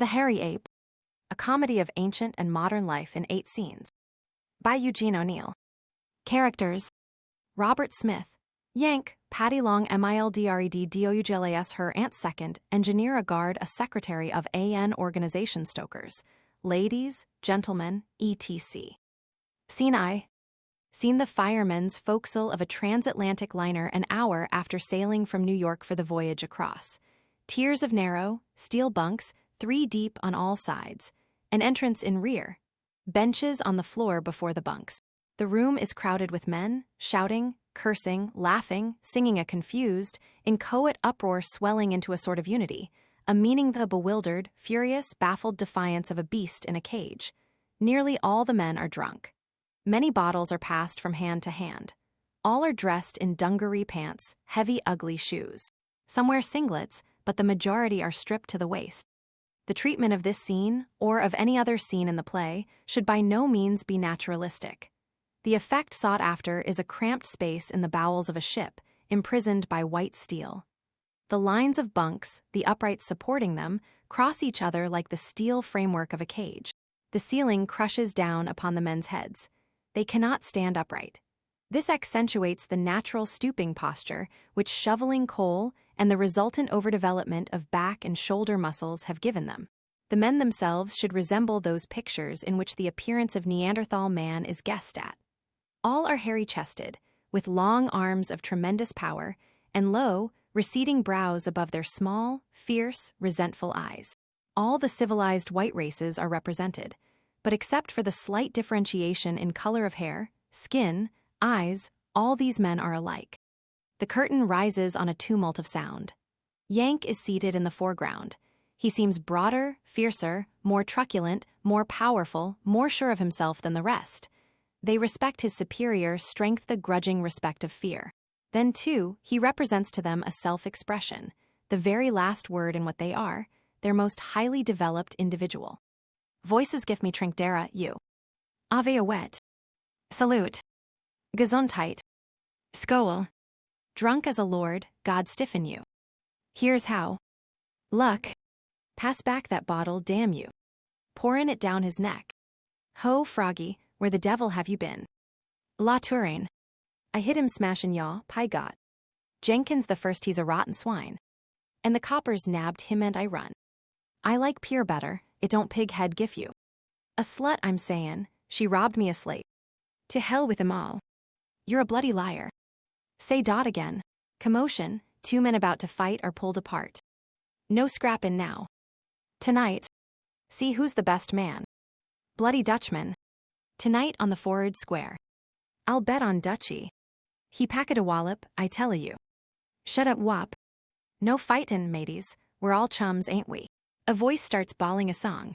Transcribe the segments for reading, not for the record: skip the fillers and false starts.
The Hairy Ape, a comedy of ancient and modern life in 8 scenes. By Eugene O'Neill. Characters: Robert Smith, Yank, Patty Long Mildred Douglas her aunt second, engineer a guard a secretary of AN organization stokers, ladies, gentlemen, etc. Scene I. Seen the firemen's forecastle of a transatlantic liner an hour after sailing from New York for the voyage across. Tiers of narrow, steel bunks, 3 deep on all sides. An entrance in rear. Benches on the floor before the bunks. The room is crowded with men, shouting, cursing, laughing, singing a confused, inchoate uproar swelling into a sort of unity, a meaning the bewildered, furious, baffled defiance of a beast in a cage. Nearly all the men are drunk. Many bottles are passed from hand to hand. All are dressed in dungaree pants, heavy, ugly shoes. Some wear singlets, but the majority are stripped to the waist. The treatment of this scene, or of any other scene in the play, should by no means be naturalistic. The effect sought after is a cramped space in the bowels of a ship, imprisoned by white steel. The lines of bunks, the uprights supporting them, cross each other like the steel framework of a cage. The ceiling crushes down upon the men's heads. They cannot stand upright. This accentuates the natural stooping posture which shoveling coal and the resultant overdevelopment of back and shoulder muscles have given them. The men themselves should resemble those pictures in which the appearance of Neanderthal man is guessed at. All are hairy-chested, with long arms of tremendous power, and low, receding brows above their small, fierce, resentful eyes. All the civilized white races are represented, but except for the slight differentiation in color of hair, skin, eyes, all these men are alike. The curtain rises on a tumult of sound. Yank is seated in the foreground. He seems broader, fiercer, more truculent, more powerful, more sure of himself than the rest. They respect his superior strength, the grudging respect of fear. Then, too, he represents to them a self-expression, the very last word in what they are, their most highly developed individual. Voices give me trinkdera, you. Ave a wet. Salute. Gesundheit. Skoel. Drunk as a lord, God stiffen you. Here's how. Luck. Pass back that bottle, damn you. Pouring it down his neck. Ho, Froggy, where the devil have you been? La Touraine. I hit him smashin' yaw, pie got. Jenkins the first he's a rotten swine. And the coppers nabbed him and I run. I like Pier better, it don't pig head gif you. A slut I'm sayin', she robbed me a slate. To hell with 'em all. You're a bloody liar. Say dot again. Commotion, 2 men about to fight are pulled apart. No scrappin' now. Tonight. See who's the best man. Bloody Dutchman. Tonight on the for'ard square. I'll bet on Dutchy. He packet a wallop, I tell you. Shut up, wop. No fightin', mateys, we're all chums, ain't we? A voice starts bawling a song.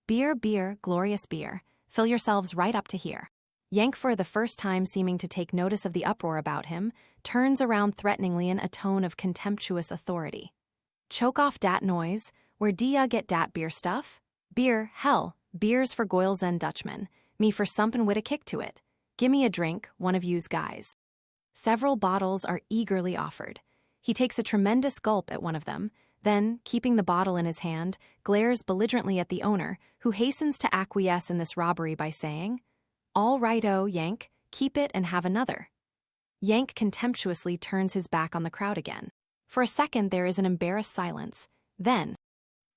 Beer, beer, glorious beer, fill yourselves right up to here. Yank, for the first time seeming to take notice of the uproar about him, turns around threateningly in a tone of contemptuous authority. Choke off dat noise, where do ya get dat beer stuff? Beer, hell, beer's for Goyles and Dutchmen, me for sompin' wid a kick to it. Gimme a drink, one of yous guys. Several bottles are eagerly offered. He takes a tremendous gulp at one of them, then, keeping the bottle in his hand, glares belligerently at the owner, who hastens to acquiesce in this robbery by saying, All right-o, Yank, keep it and have another. Yank contemptuously turns his back on the crowd again. For a second there is an embarrassed silence. Then,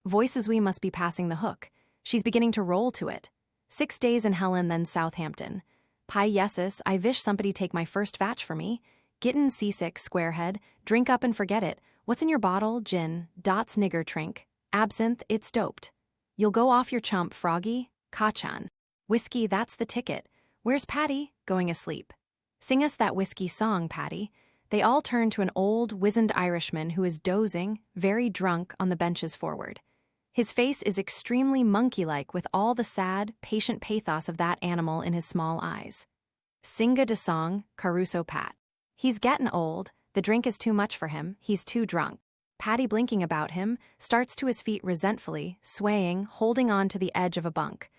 voices, we must be passing the hook. She's beginning to roll to it. 6 days in Helen, then Southampton. Pie yeses, I vish somebody take my first vatch for me. Gittin' seasick, squarehead, drink up and forget it. What's in your bottle? Gin, dots nigger trink. Absinthe, it's doped. You'll go off your chump, Froggy. Kachan. Whiskey, that's the ticket. Where's Patty? Going asleep. Sing us that whiskey song, Patty. They all turn to an old, wizened Irishman who is dozing, very drunk, on the benches forward. His face is extremely monkey-like with all the sad, patient pathos of that animal in his small eyes. Singa de song, Caruso Pat. He's gettin' old, the drink is too much for him, he's too drunk. Patty, blinking about him, starts to his feet resentfully, swaying, holding on to the edge of a bunk.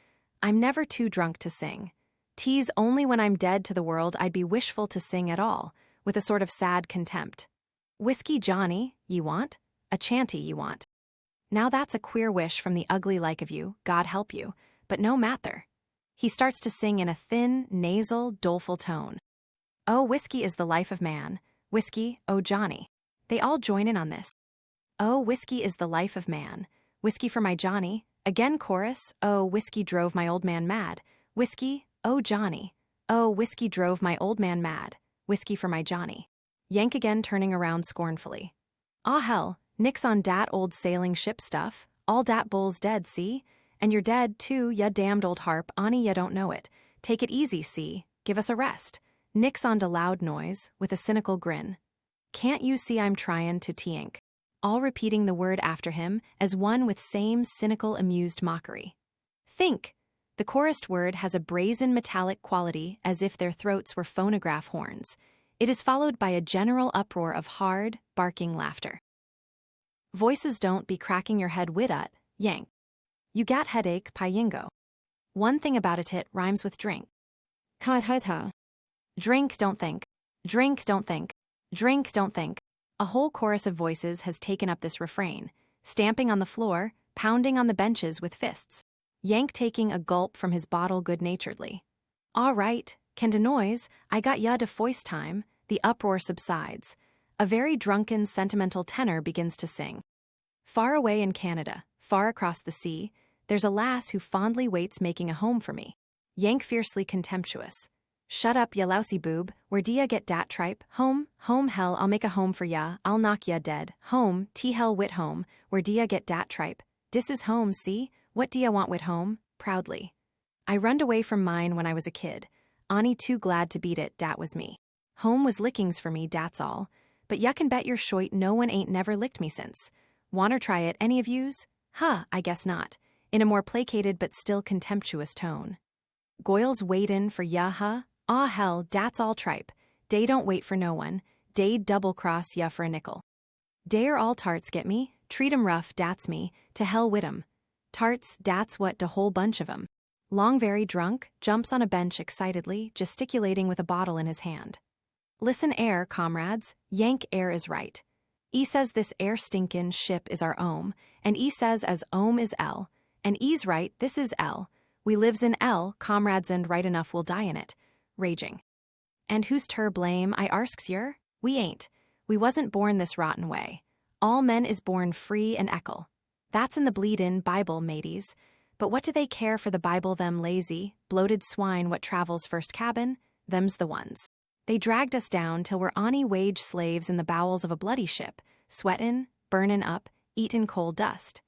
I'm never too drunk to sing. 'Tis only when I'm dead to the world I'd be wishful to sing at all, with a sort of sad contempt. Whiskey Johnny, ye want? A chanty ye want? Now that's a queer wish from the ugly like of you, God help you, but no matter. He starts to sing in a thin, nasal, doleful tone. Oh, whiskey is the life of man. Whiskey, oh Johnny. They all join in on this. Oh, whiskey is the life of man. Whiskey for my Johnny. Again chorus. Oh, whiskey drove my old man mad. Whiskey, oh Johnny. Oh, whiskey drove my old man mad. Whiskey for my Johnny. Yank again turning around scornfully. Aw hell, nix on dat old sailing ship stuff. All dat bull's dead, see? And you're dead too, ya damned old harp, Ani ya don't know it. Take it easy, see? Give us a rest. Nix on de loud noise, with a cynical grin. Can't you see I'm tryin' to tink? All repeating the word after him as one with same cynical amused mockery. Think! The chorused word has a brazen metallic quality as if their throats were phonograph horns. It is followed by a general uproar of hard, barking laughter. Voices don't be cracking your head wid ut, yank. You gat headache, payingo. One thing about it rhymes with drink. Ha ha ha. Drink, don't think. Drink, don't think. Drink, don't think. A whole chorus of voices has taken up this refrain, stamping on the floor, pounding on the benches with fists. Yank taking a gulp from his bottle good-naturedly. All right, can de noise, I got ya de foist time. The uproar subsides. A very drunken, sentimental tenor begins to sing. Far away in Canada, far across the sea, there's a lass who fondly waits making a home for me. Yank fiercely contemptuous. Shut up, ya lousy boob, where d'ya get dat tripe? Home, home hell, I'll make a home for ya, I'll knock ya dead. Home, hell wit home, where d'ya get dat tripe? Dis is home, see? What d'ya want wit home? Proudly. I runned away from mine when I was a kid. Ani too glad to beat it, dat was me. Home was lickings for me, dat's all. But ya can bet your shoit no one ain't never licked me since. Wanter try it, any of yous? Huh, I guess not. In a more placated but still contemptuous tone. Goyle's waitin' for ya, huh? Aw hell, dat's all tripe. Dey don't wait for no one. Dey'd double-cross ya for a nickel. Dey are all tarts, get me? Treat 'em rough, dat's me. To hell wid 'em. Tarts, dat's what de whole bunch of 'em. Long very drunk, jumps on a bench excitedly, gesticulating with a bottle in his hand. Listen air, comrades, yank air is right. E says this air stinkin' ship is our ohm, and E says as ohm is L, and E's right, this is L. We lives in L, comrades, and right enough we'll die in it. Raging. And who's ter blame, I arsks yer? We ain't. We wasn't born this rotten way. All men is born free and equal. That's in the bleedin' Bible, mateys. But what do they care for the Bible, them lazy, bloated swine what travels first cabin? Them's the ones. They dragged us down till we're Ani wage slaves in the bowels of a bloody ship, sweatin', burnin' up, eatin' coal dust.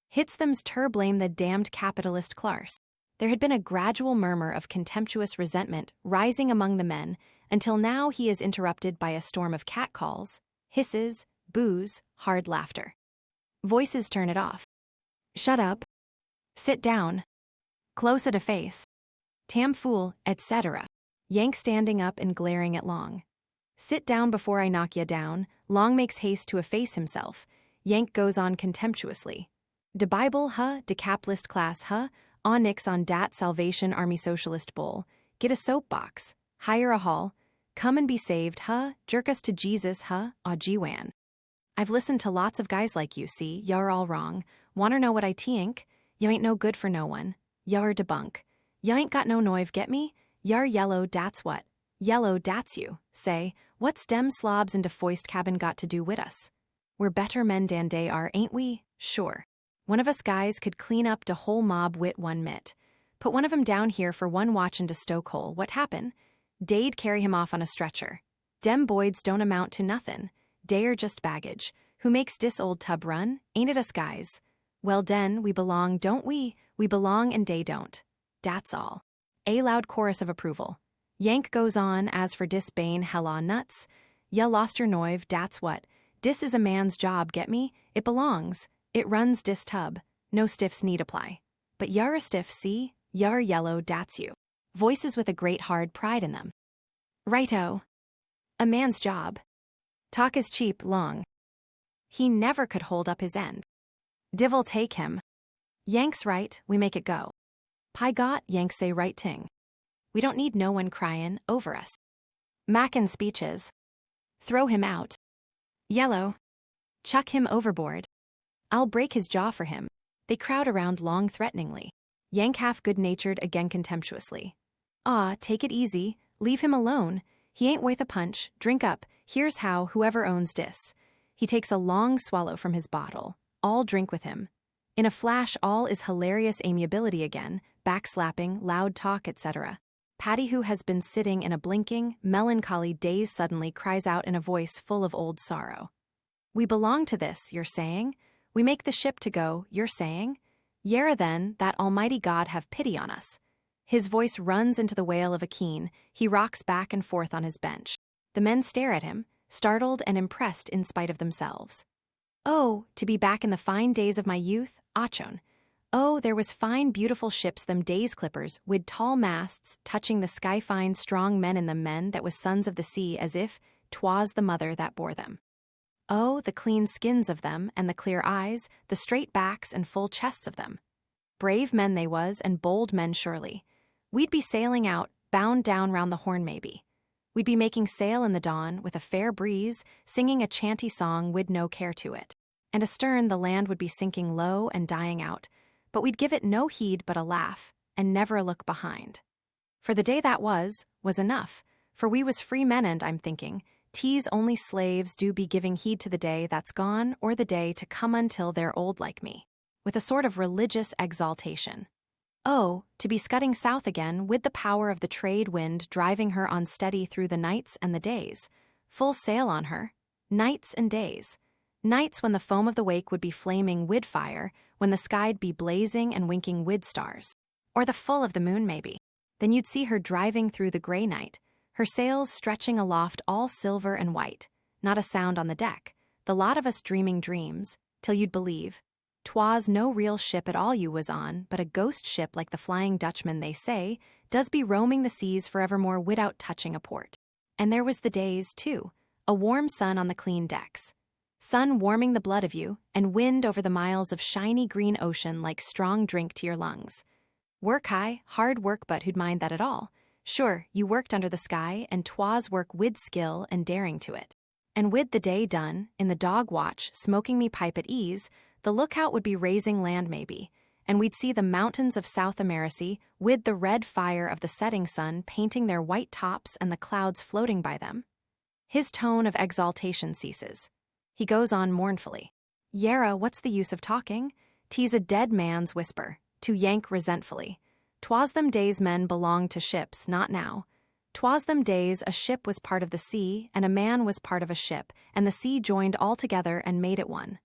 Hits them's ter blame the damned capitalist clars. There had been a gradual murmur of contemptuous resentment rising among the men until now he is interrupted by a storm of catcalls, hisses, boos, hard laughter. Voices turn it off. Shut up. Sit down. Close at a face. Tam fool, etc. Yank standing up and glaring at Long. Sit down before I knock ya down. Long makes haste to efface himself. Yank goes on contemptuously. De Bible, huh? De capitalist class, huh? Nix on dat Salvation Army Socialist bull. Get a soapbox. Hire a hall. Come and be saved, huh? Jerk us to Jesus, huh? Aw gee-wan. I've listened to lots of guys like you, see? Y'are all wrong. Wanter know what I tink? You ain't no good for no one. Y'are debunk. Ya ain't got no noive, get me? Y'are yellow, dat's what. Yellow, dat's you. Say, what's dem slobs in de foist cabin got to do wid us? We're better men dan dey are, ain't we? Sure. One of us guys could clean up de whole mob wit one mit. Put one of 'em down here for one watchin' de stokehole, what happen? Dey'd carry him off on a stretcher. Dem boyds don't amount to nothin'. Dey are just baggage. Who makes dis old tub run? Ain't it us guys? Well den, we belong, don't we? We belong and dey don't. Dat's all. A loud chorus of approval. Yank goes on, as for dis bane hella nuts. Ya lost your noive, dat's what. Dis is a man's job, get me? It belongs. It runs dis tub. No stiffs need apply. But y'are a stiff, see? Y'are yellow, dat's you. Voices with a great hard pride in them. Righto. A man's job. Talk is cheap, Long. He never could hold up his end. Divil take him. Yank's right, we make it go. Pi got, Yank say right ting. We don't need no one cryin' over us. Mackin' speeches. Throw him out. Yellow. Chuck him overboard. I'll break his jaw for him. They crowd around long threateningly. Yank half good-natured again contemptuously. "Aw, take it easy, leave him alone. He ain't worth a punch, drink up, here's how, whoever owns dis." He takes a long swallow from his bottle. All drink with him. In a flash all is hilarious amiability again, backslapping, loud talk, etc. Patty, who has been sitting in a blinking, melancholy daze, suddenly cries out in a voice full of old sorrow. "We belong to this, you're saying? We make the ship to go, you're saying? Yera then, that Almighty God have pity on us." His voice runs into the wail of a keen. He rocks back and forth on his bench. The men stare at him, startled and impressed in spite of themselves. "Oh, to be back in the fine days of my youth, achon. Oh, there was fine beautiful ships them days, clippers, wid tall masts, touching the sky, fine strong men in them, men that was sons of the sea, as if 'twas the mother that bore them. Oh, the clean skins of them, and the clear eyes, the straight backs and full chests of them. Brave men they was, and bold men surely. We'd be sailing out, bound down round the Horn maybe. We'd be making sail in the dawn, with a fair breeze, singing a chanty song wid no care to it. And astern the land would be sinking low and dying out, but we'd give it no heed but a laugh, and never a look behind. For the day that was enough, for we was free men, and I'm thinking, 'tis only slaves do be giving heed to the day that's gone, or the day to come until they're old like me,' with a sort of religious exaltation. Oh, to be scudding south again, with the power of the trade wind driving her on steady through the nights and the days, full sail on her, nights and days. Nights when the foam of the wake would be flaming wid fire, when the sky'd be blazing and winking wid stars. Or the full of the moon maybe. Then you'd see her driving through the gray night, her sails stretching aloft all silver and white, not a sound on the deck, the lot of us dreaming dreams, till you'd believe 'twas no real ship at all you was on, but a ghost ship like the Flying Dutchman, they say, does be roaming the seas forevermore without touching a port. And there was the days, too, a warm sun on the clean decks. Sun warming the blood of you, and wind over the miles of shiny green ocean like strong drink to your lungs. Work high, hard work, but who'd mind that at all? Sure, you worked under the sky, and 'twas work wid skill and daring to it. And with the day done, in the dog watch, smoking me pipe at ease, the lookout would be raising land maybe, and we'd see the mountains of South America with the red fire of the setting sun painting their white tops and the clouds floating by them. His tone of exaltation ceases. He goes on mournfully. "Yera, what's the use of talking? 'Tis a dead man's whisper," to Yank resentfully. "'Twas them days men belonged to ships, not now. 'Twas them days a ship was part of the sea, and a man was part of a ship, and the sea joined all together and made it one."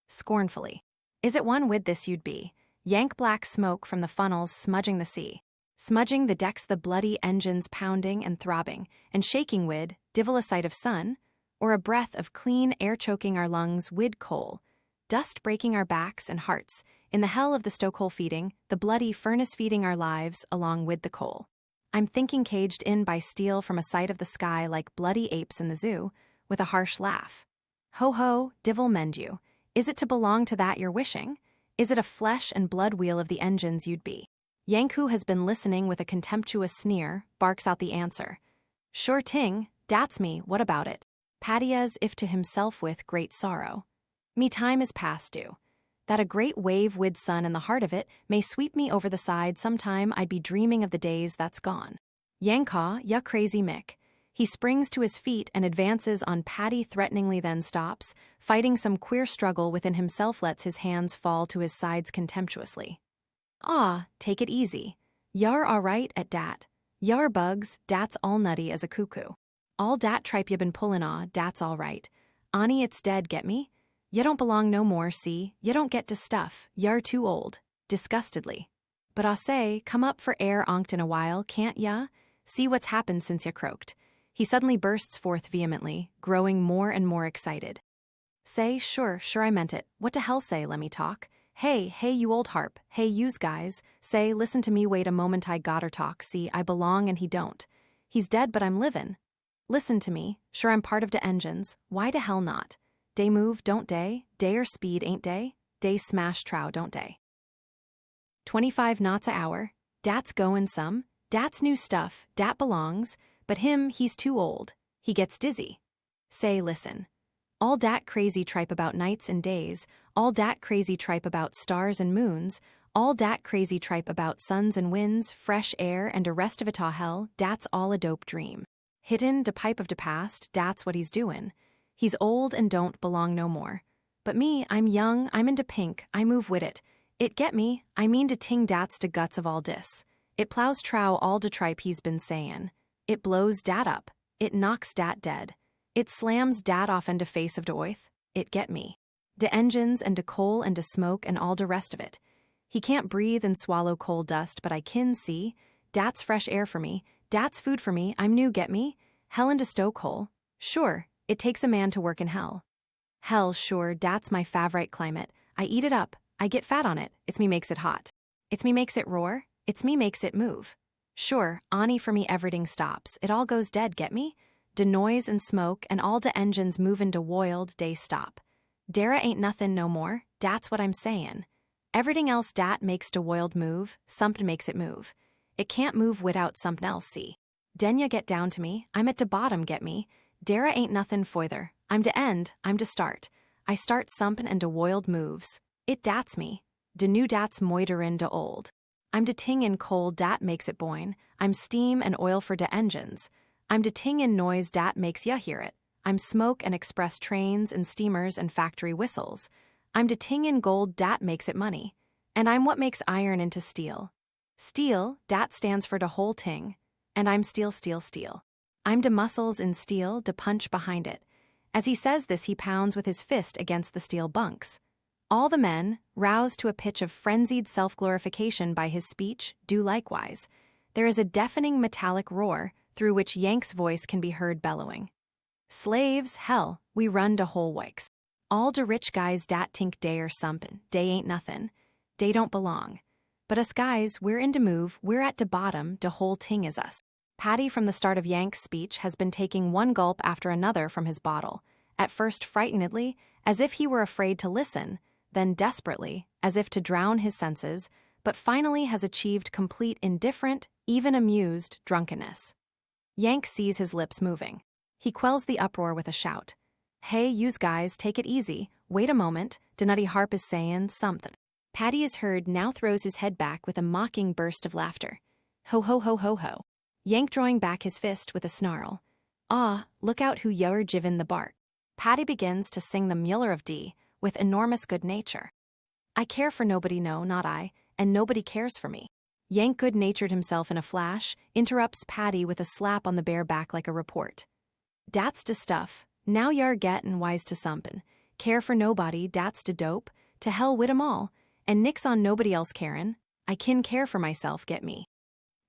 Scornfully. "Is it one with this you'd be? Yank black smoke from the funnels smudging the sea. Smudging the decks, the bloody engines pounding and throbbing, and shaking wid, divil a sight of sun, or a breath of clean air choking our lungs wid coal, dust breaking our backs and hearts, in the hell of the stokehole feeding, the bloody furnace feeding our lives along with the coal. I'm thinking caged in by steel from a sight of the sky like bloody apes in the zoo, with a harsh laugh. Ho ho, divil mend you. Is it to belong to that you're wishing? Is it a flesh and blood wheel of the engines you'd be?" Yank, who has been listening with a contemptuous sneer, barks out the answer. "Sure ting, dat's me, what about it?" Patty, as if to himself with great sorrow. "Me time is past due. That a great wave wid sun in the heart of it may sweep me over the side sometime, I'd be dreaming of the days that's gone. Yankaw, ya crazy Mick." He springs to his feet and advances on Patty threateningly, then stops, fighting some queer struggle within himself, lets his hands fall to his sides contemptuously. "Aw, take it easy. Y'are all right at dat. Y'are bugs, dat's all nutty as a cuckoo. All dat tripe ya been pullin' dat's all right. Ani, it's dead, get me? Ya don't belong no more, see? Ya don't get to stuff, y'are too old." Disgustedly. "But I say, come up for air onct in a while, can't ya? See what's happened since ya croaked." He suddenly bursts forth vehemently, growing more and more excited. "Say, sure I meant it. What to hell say, lemme talk. Hey, you old harp, hey, yous guys, say, listen to me, wait a moment, I gotter talk, see, I belong and he don't. He's dead, but I'm livin'. Listen to me, sure I'm part of de engines, why de hell not? Dey move, don't dey? Dey or speed, ain't dey? Dey smash trow, don't dey? 25 knots a hour, dat's goin' some, dat's new stuff, dat belongs, but him, he's too old, he gets dizzy. Say, listen. All dat crazy tripe about nights and days, all dat crazy tripe about stars and moons, all dat crazy tripe about suns and winds, fresh air and the rest of it all hell, dat's all a dope dream. Hidden de pipe of de past, dat's what he's doin'. He's old and don't belong no more. But me, I'm young, I'm into pink, I move wid it. It get me, I mean de ting dat's de guts of all dis. It plows trow all de tripe he's been sayin'. It blows dat up. It knocks dat dead. It slams dat off in de face of de oith. It get me. De engines and de coal and de smoke and all de rest of it. He can't breathe and swallow coal dust, but I kin see. Dat's fresh air for me. Dat's food for me. I'm new, get me? Hell in de stokehold. Sure, it takes a man to work in hell. Hell, sure, dat's my favorite climate. I eat it up. I get fat on it. It's me makes it hot. It's me makes it roar. It's me makes it move. Sure, Ani for me everything stops. It all goes dead, get me? De noise and smoke and all de engines movin' de woiled day stop. Dara ain't nothin' no more. Dat's what I'm sayin'. Everything else dat makes de woiled move, somethin' makes it move. It can't move without somethin' else, see. Den ya get down to me, I'm at de bottom, get me? Dara ain't nothin' foither. I'm de end, I'm de start. I start somethin' and de woiled moves. It dat's me. De new dat's moiterin' de old. I'm de ting in coal dat makes it boin. I'm steam and oil for de engines. I'm de ting in noise dat makes ya hear it. I'm smoke and express trains and steamers and factory whistles. I'm de ting in gold dat makes it money. And I'm what makes iron into steel. Steel, dat stands for de whole ting. And I'm steel, steel, steel. I'm de muscles in steel, de punch behind it. As he says this, he pounds with his fist against the steel bunks. All the men, roused to a pitch of frenzied self-glorification by his speech, do likewise. There is a deafening metallic roar, through which Yank's voice can be heard bellowing. Slaves, hell, we run de whole wikes. All de rich guys dat tink dey or somethin', dey ain't nothin'. Dey don't belong. But us guys, we're in de move, we're at de bottom, de whole ting is us. Paddy from the start of Yank's speech has been taking one gulp after another from his bottle, at first frightenedly, as if he were afraid to listen, then desperately, as if to drown his senses, but finally has achieved complete indifferent, even amused, drunkenness. Yank sees his lips moving. He quells the uproar with a shout. Hey, yous guys, take it easy. Wait a moment, de nutty harp is sayin' somethin'. Paddy is heard now throws his head back with a mocking burst of laughter. Ho ho ho ho ho. Yank drawing back his fist with a snarl. Ah, look out who you're jivin' the bark. Paddy begins to sing the Mueller of D, with enormous good nature. I care for nobody, no, not I, and nobody cares for me. Yank good-natured himself in a flash, interrupts Paddy with a slap on the bare back like a report. Dat's de stuff, now y'are gettin' wise to somethin'. Care for nobody, dat's de dope, to hell wid 'em all, and nix on nobody else carin'. I kin care for myself, get me.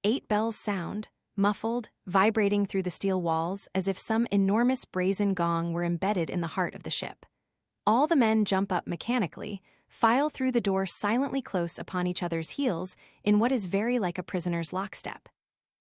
8 bells sound, muffled, vibrating through the steel walls as if some enormous brazen gong were embedded in the heart of the ship. All the men jump up mechanically, file through the door silently close upon each other's heels in what is very like a prisoner's lockstep.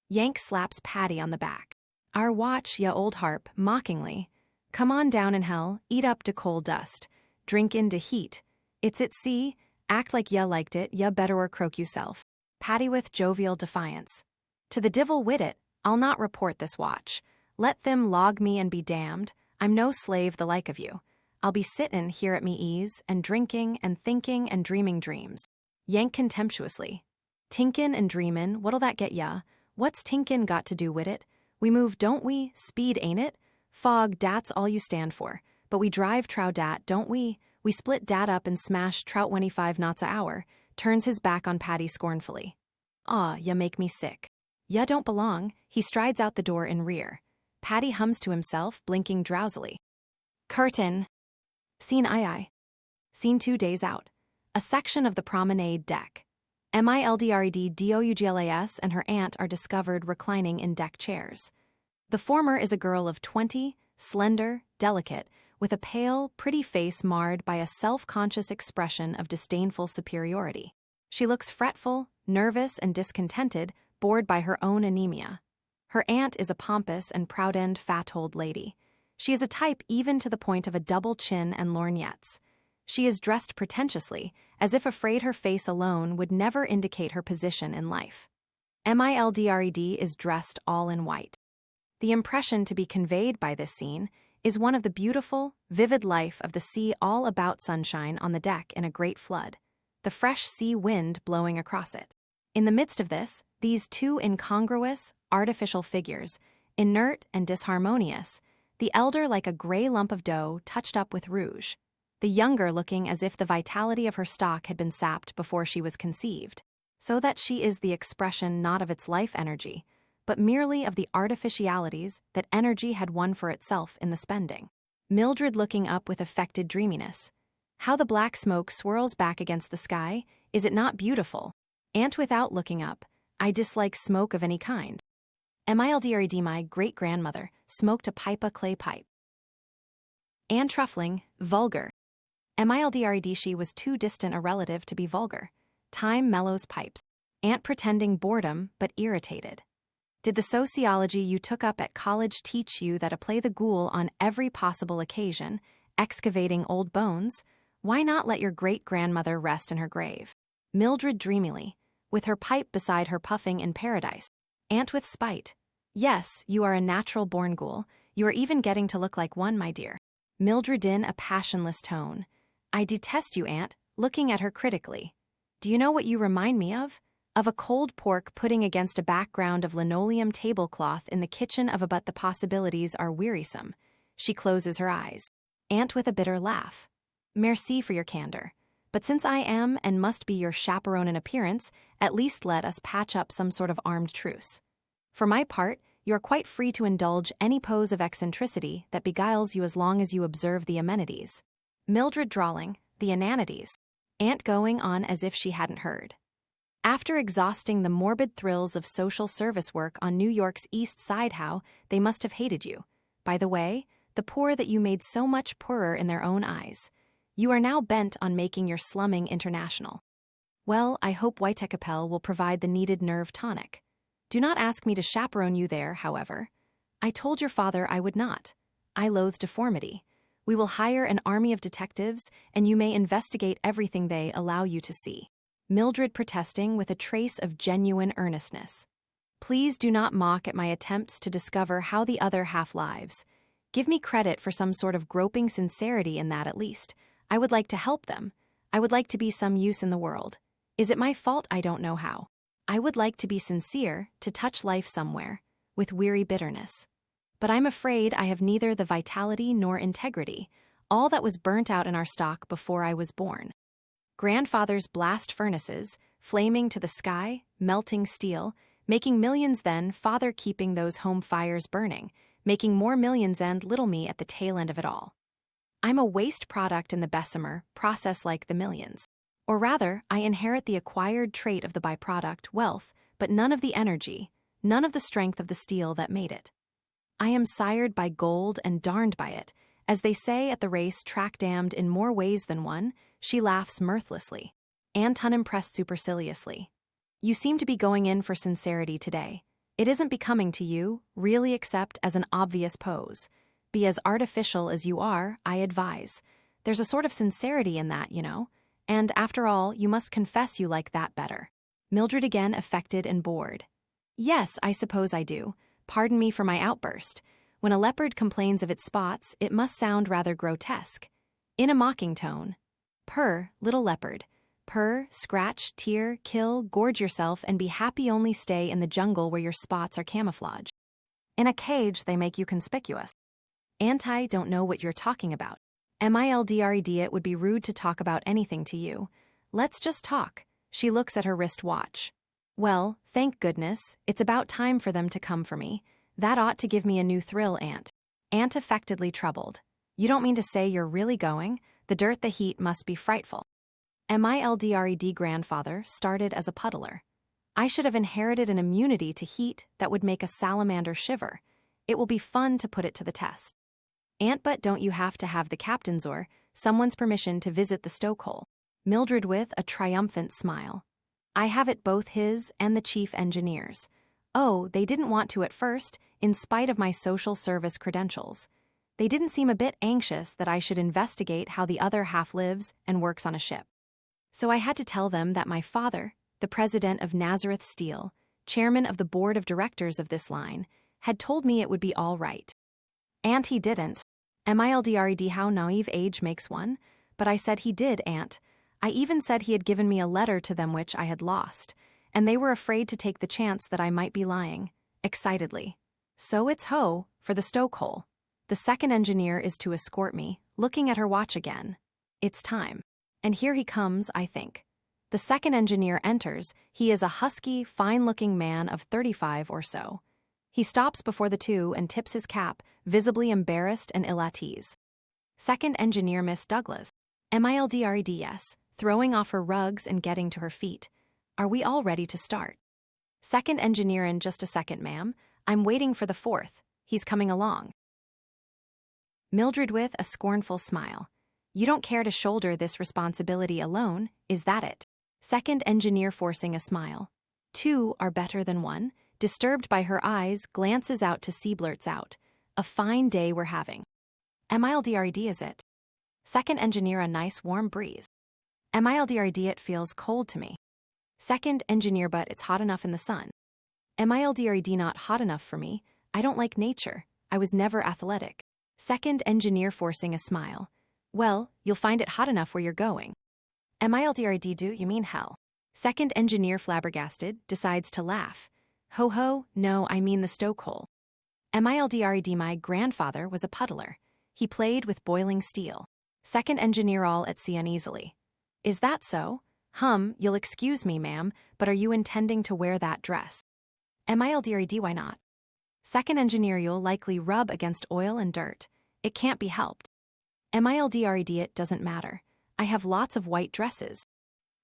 Yank slaps Paddy on the back. Our watch, ya old harp, mockingly. Come on down in hell, eat up de coal dust, drink in de heat. It's at sea, act like ya liked it, ya better or croak yourself. Paddy with jovial defiance. To the divil wid it, I'll not report this watch. Let them log me and be damned, I'm no slave the like of you. I'll be sittin' here at me ease, and drinking, and thinking, and dreaming dreams. Yank contemptuously. Tinkin' and dreamin', what'll that get ya? What's tinkin' got to do wid it? We move, don't we? Speed, ain't it? Fog, dat's all you stand for. But we drive trow dat, don't we? We split dat up and smash trout 25 knots a hour. Turns his back on Paddy scornfully. Aw, ya make me sick. Ya don't belong. He strides out the door in rear. Paddy hums to himself, blinking drowsily. Curtain. Scene II. Scene 2 days out. A section of the promenade deck. Mildred Douglas and her aunt are discovered reclining in deck chairs. The former is a girl of 20, slender, delicate, with a pale, pretty face marred by a self-conscious expression of disdainful superiority. She looks fretful, nervous, and discontented, bored by her own anemia. Her aunt is a pompous and proud-end fat old lady. She is a type even to the point of a double chin and lorgnettes. She is dressed pretentiously, as if afraid her face alone would never indicate her position in life. Mildred is dressed all in white. The impression to be conveyed by this scene is one of the beautiful, vivid life of the sea, all about sunshine on the deck in a great flood, the fresh sea wind blowing across it. In the midst of this, these two incongruous, artificial figures, inert and disharmonious, the elder like a gray lump of dough touched up with rouge, the younger looking as if the vitality of her stock had been sapped before she was conceived, so that she is the expression not of its life energy, but merely of the artificialities that energy had won for itself in the spending. Mildred looking up with affected dreaminess. How the black smoke swirls back against the sky, is it not beautiful? Aunt without looking up, I dislike smoke of any kind. Mildred, my great-grandmother, smoked a clay pipe. Anne truffling, vulgar. Mildred, she was too distant a relative to be vulgar. Time mellows pipes. Aunt pretending boredom, but irritated. Did the sociology you took up at college teach you that to play the ghoul on every possible occasion, excavating old bones? Why not let your great-grandmother rest in her grave? Mildred dreamily, with her pipe beside her puffing in paradise. Aunt with spite. Yes, you are a natural-born ghoul. You are even getting to look like one, my dear. Mildred in a passionless tone. I detest you, Aunt, looking at her critically. Do you know what you remind me of? Of a cold pork pudding against a background of linoleum tablecloth in the kitchen of a, but the possibilities are wearisome. She closes her eyes. Aunt with a bitter laugh. Merci for your candor. But since I am and must be your chaperone in appearance, at least let us patch up some sort of armed truce. For my part, you are quite free to indulge any pose of eccentricity that beguiles you as long as you observe the amenities. Mildred drawling, the inanities. Aunt going on as if she hadn't heard. After exhausting the morbid thrills of social service work on New York's East Side, how they must have hated you. By the way, the poor that you made so much poorer in their own eyes. You are now bent on making your slumming international. Well, I hope Whitecapel will provide the needed nerve tonic. Do not ask me to chaperone you there, however. I told your father I would not. I loathe deformity. We will hire an army of detectives, and you may investigate everything they allow you to see. Mildred protesting with a trace of genuine earnestness. Please do not mock at my attempts to discover how the other half lives. Give me credit for some sort of groping sincerity in that at least. I would like to help them. I would like to be some use in the world. Is it my fault I don't know how? I would like to be sincere, to touch life somewhere, with weary bitterness. But I'm afraid I have neither the vitality nor integrity, all that was burnt out in our stock before I was born. Grandfather's blast furnaces, flaming to the sky, melting steel, making millions then, father keeping those home fires burning, making more millions and little me at the tail end of it all. I'm a waste product in the Bessemer process like the millions. Or rather, I inherit the acquired trait of the byproduct, wealth, but none of the energy, none of the strength of the steel that made it. I am sired by gold and darned by it. As they say at the race, track damned in more ways than one. She laughs mirthlessly. Aunt unimpressed superciliously. You seem to be going in for sincerity today. It isn't becoming to you, really, except as an obvious pose. Be as artificial as you are, I advise. There's a sort of sincerity in that, you know. And after all, you must confess you like that better. Mildred again affected and bored. Yes, I suppose I do. Pardon me for my outburst. When a leopard complains of its spots, it must sound rather grotesque. In a mocking tone. Purr, little leopard. Purr, scratch, tear, kill, gorge yourself, and be happy. Only stay in the jungle where your spots are camouflage. In a cage, they make you conspicuous. I don't know what you're talking about. Mildred, it would be rude to talk about anything to you. Let's just talk. She looks at her wristwatch. Well, thank goodness, it's about time for them to come for me. That ought to give me a new thrill, Aunt. Aunt affectedly troubled. You don't mean to say you're really going? The dirt, the heat must be frightful. Mildred grandfather started as a puddler. I should have inherited an immunity to heat that would make a salamander shiver. It will be fun to put it to the test. Aunt, but don't you have to have the captain's or someone's permission to visit the stokehole? Mildred with a triumphant smile. I have it, both his and the chief engineer's. Oh, they didn't want to at first, in spite of my social service credentials. They didn't seem a bit anxious that I should investigate how the other half lives and works on a ship. So I had to tell them that my father, the president of Nazareth Steel, chairman of the board of directors of this line, had told me it would be all right. And he didn't. MILDRED, how naive age makes one. But I said he did, Aunt. I even said he had given me a letter to them which I had lost, and they were afraid to take the chance that I might be lying. Excitedly. So it's ho, for the stokehole. The second engineer is to escort me, looking at her watch again. It's time. And here he comes, I think. The second engineer enters. He is a husky, fine-looking man of 35 or so. He stops before the two and tips his cap, visibly embarrassed and ill at ease. Second engineer Miss Douglas. MILDRED, yes, throwing off her rugs and getting to her feet. Are we all ready to start? Second engineer, in just a second, ma'am. I'm waiting for the fourth. He's coming along. Mildred with a scornful smile. You don't care to shoulder this responsibility alone, is that it? Second engineer, forcing a smile. Two are better than one. Disturbed by her eyes, glances out to sea, blurts out. A fine day we're having. MILDRED, is it? Second engineer, a nice warm breeze. MILDRED, it feels cold to me. Second engineer, but it's hot enough in the sun. MILDRED, not hot enough for me. I don't like nature. I was never athletic. Second engineer, forcing a smile. Well, you'll find it hot enough where you're going. MILDRED, do you mean hell? Second engineer, flabbergasted, decides to laugh. Ho ho, no, I mean the stokehole. MILDRED, my grandfather was a puddler. He played with boiling steel. Second engineer, all at sea, uneasily. Is that so? You'll excuse me, ma'am, but are you intending to wear that dress? MILDRED, why not? Second engineer, you'll likely rub against oil and dirt. It can't be helped. MILDRED, it doesn't matter. I have lots of white dresses.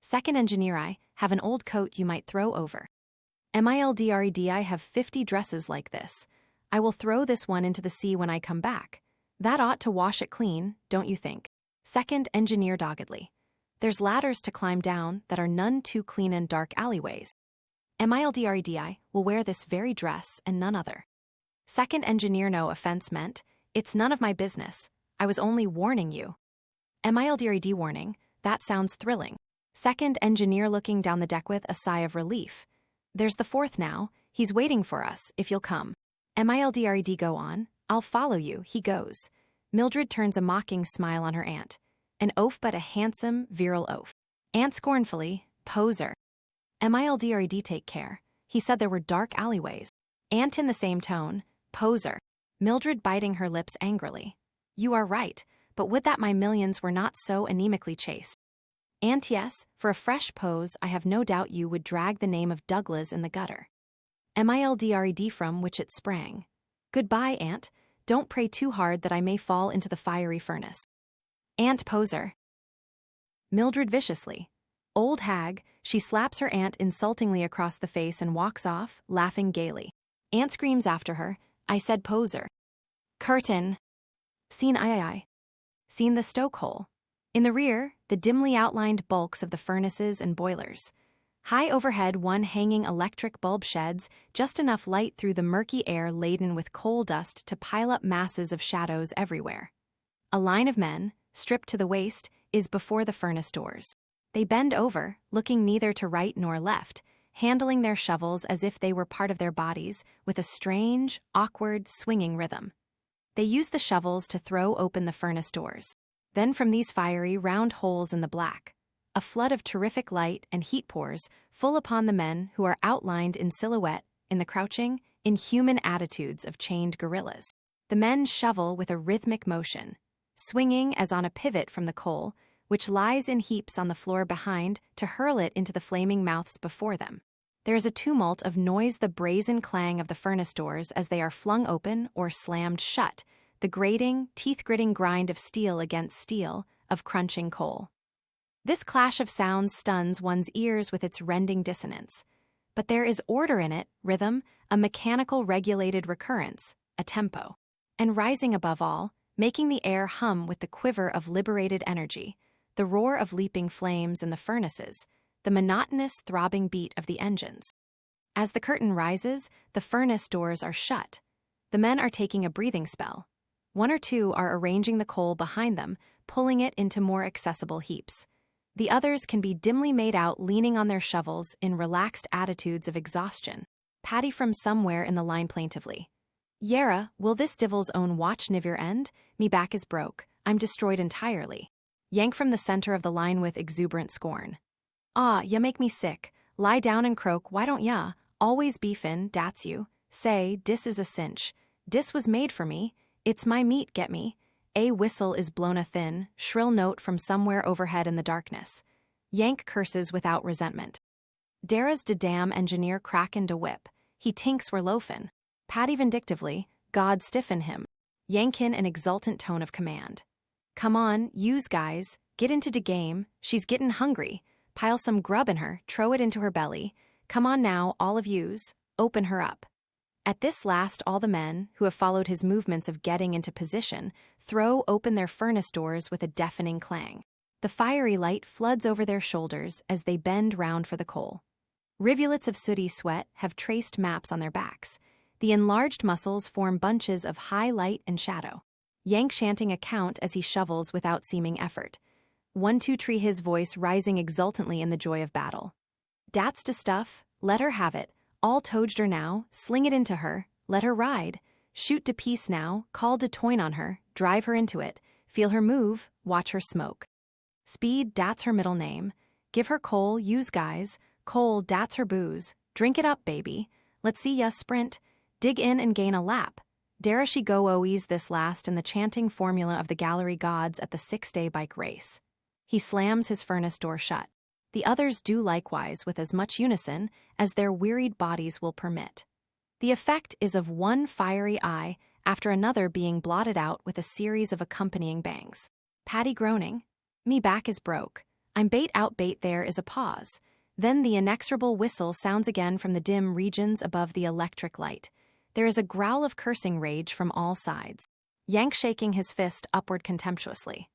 Second engineer, I have an old coat you might throw over. MILDRED, I have 50 dresses like this. I will throw this one into the sea when I come back. That ought to wash it clean, don't you think? Second engineer, doggedly. There's ladders to climb down that are none too clean in dark alleyways. MILDRED, I will wear this very dress and none other. Second engineer, no offense meant. It's none of my business. I was only warning you. MILDRED, warning. That sounds thrilling. Second engineer, looking down the deck with a sigh of relief. There's the fourth now. He's waiting for us, if you'll come. MILDRED, go on. I'll follow you. He goes. Mildred turns a mocking smile on her aunt. An oaf, but a handsome, virile oaf. Aunt scornfully, poser. MILDRED, take care. He said there were dark alleyways. Aunt in the same tone, poser. Mildred biting her lips angrily. You are right, but would that my millions were not so anemically chased. Aunt, yes, for a fresh pose I have no doubt you would drag the name of Douglas in the gutter. MILDRED, from which it sprang. Goodbye, Aunt. Don't pray too hard that I may fall into the fiery furnace. Aunt, poser. Mildred, viciously. Old hag, she slaps her aunt insultingly across the face and walks off, laughing gaily. Aunt screams after her, I said poser. Curtain. Scene I. Seen the stokehole. In the rear, the dimly outlined bulks of the furnaces and boilers. High overhead, one hanging electric bulb sheds just enough light through the murky air laden with coal dust to pile up masses of shadows everywhere. A line of men, stripped to the waist, is before the furnace doors. They bend over, looking neither to right nor left, handling their shovels as if they were part of their bodies, with a strange, awkward, swinging rhythm. They use the shovels to throw open the furnace doors. Then from these fiery, round holes in the black, a flood of terrific light and heat pours full upon the men who are outlined in silhouette in the crouching, inhuman attitudes of chained gorillas. The men shovel with a rhythmic motion, swinging as on a pivot from the coal, which lies in heaps on the floor behind, to hurl it into the flaming mouths before them. There is a tumult of noise, the brazen clang of the furnace doors as they are flung open or slammed shut, the grating, teeth-gritting grind of steel against steel, of crunching coal. This clash of sounds stuns one's ears with its rending dissonance. But there is order in it, rhythm, a mechanical regulated recurrence, a tempo. And rising above all, making the air hum with the quiver of liberated energy, the roar of leaping flames in the furnaces, the monotonous throbbing beat of the engines. As the curtain rises, the furnace doors are shut. The men are taking a breathing spell. One or two are arranging the coal behind them, pulling it into more accessible heaps. The others can be dimly made out leaning on their shovels in relaxed attitudes of exhaustion. Patty from somewhere in the line plaintively. Yera, will this divil's own watch nivir end? Me back is broke, I'm destroyed entirely. Yank from the center of the line with exuberant scorn. Ah, ya make me sick, lie down and croak, why don't ya? Always beefin', dat's you. Say, dis is a cinch. Dis was made for me, it's my meat, get me. A whistle is blown a thin, shrill note from somewhere overhead in the darkness. Yank curses without resentment. Dara's de damn engineer crackin' de whip. He tinks we're loafin'. Patty vindictively, God stiffen him. Yankin an exultant tone of command. Come on, yous guys, get into de game, she's gettin' hungry. Pile some grub in her, throw it into her belly. Come on now, all of yous, open her up. At this last all the men, who have followed his movements of getting into position, throw open their furnace doors with a deafening clang. The fiery light floods over their shoulders as they bend round for the coal. Rivulets of sooty sweat have traced maps on their backs. The enlarged muscles form bunches of high light and shadow. Yank chanting a count as he shovels without seeming effort. 1-2-3 his voice rising exultantly in the joy of battle. Dat's de stuff, let her have it, all toaged her now, sling it into her, let her ride. Shoot de piece now, call de toin on her, drive her into it, feel her move, watch her smoke. Speed, dat's her middle name. Give her coal, use guys, coal, dat's her booze. Drink it up, baby. Let's see ya sprint. Dig in and gain a lap. Dare she go oes this last in the chanting formula of the gallery gods at the 6-day bike race. He slams his furnace door shut. The others do likewise with as much unison as their wearied bodies will permit. The effect is of one fiery eye after another being blotted out with a series of accompanying bangs. Patty groaning. Me back is broke. I'm bait out bait there is a pause. Then the inexorable whistle sounds again from the dim regions above the electric light. There is a growl of cursing rage from all sides. Yank shaking his fist upward contemptuously.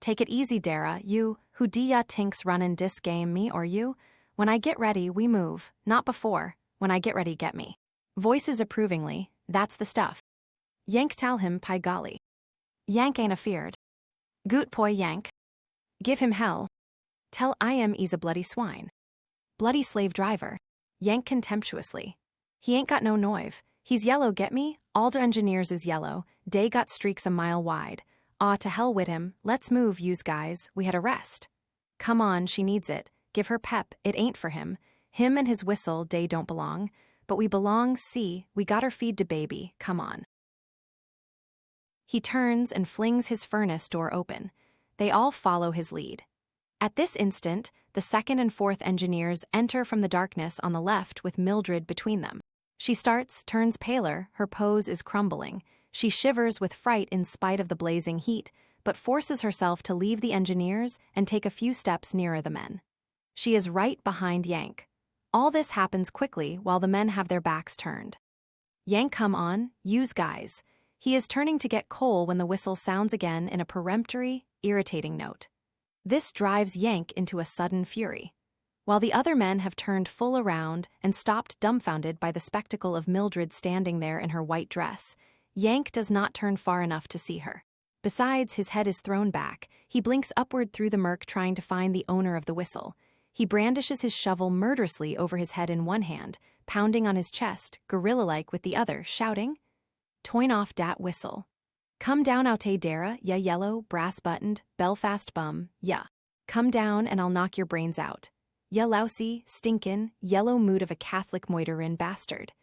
Take it easy, Dara, you, who dia tinks runnin' dis game me or you? When I get ready, we move, not before. When I get ready, get me. Voices approvingly, that's the stuff. Yank tell him, py golly. Yank ain't afeard. Goot poi Yank. Give him hell. Tell I am he's a bloody swine. Bloody slave driver. Yank contemptuously. He ain't got no noive. He's yellow, get me? All de engineers is yellow. Dey got streaks a mile wide. Ah, to hell wid him. Let's move, yous guys. We had a rest. Come on, she needs it. Give her pep. It ain't for him. Him and his whistle, dey don't belong. But we belong, see. We got her feed de baby. Come on. He turns and flings his furnace door open. They all follow his lead. At this instant, the second and fourth engineers enter from the darkness on the left with Mildred between them. She starts, turns paler, her pose is crumbling. She shivers with fright in spite of the blazing heat, but forces herself to leave the engineers and take a few steps nearer the men. She is right behind Yank. All this happens quickly while the men have their backs turned. Yank come on, use guys. He is turning to get coal when the whistle sounds again in a peremptory, irritating note. This drives Yank into a sudden fury. While the other men have turned full around and stopped dumbfounded by the spectacle of Mildred standing there in her white dress, Yank does not turn far enough to see her. Besides, his head is thrown back. He blinks upward through the murk trying to find the owner of the whistle. He brandishes his shovel murderously over his head in one hand, pounding on his chest, gorilla-like with the other, shouting, "Toin off dat whistle. Come down oute Dara, ya yellow, brass-buttoned, Belfast bum, ya. Come down and I'll knock your brains out. Ya lousy, stinkin', yellow mood of a Catholic moiterin' bastard.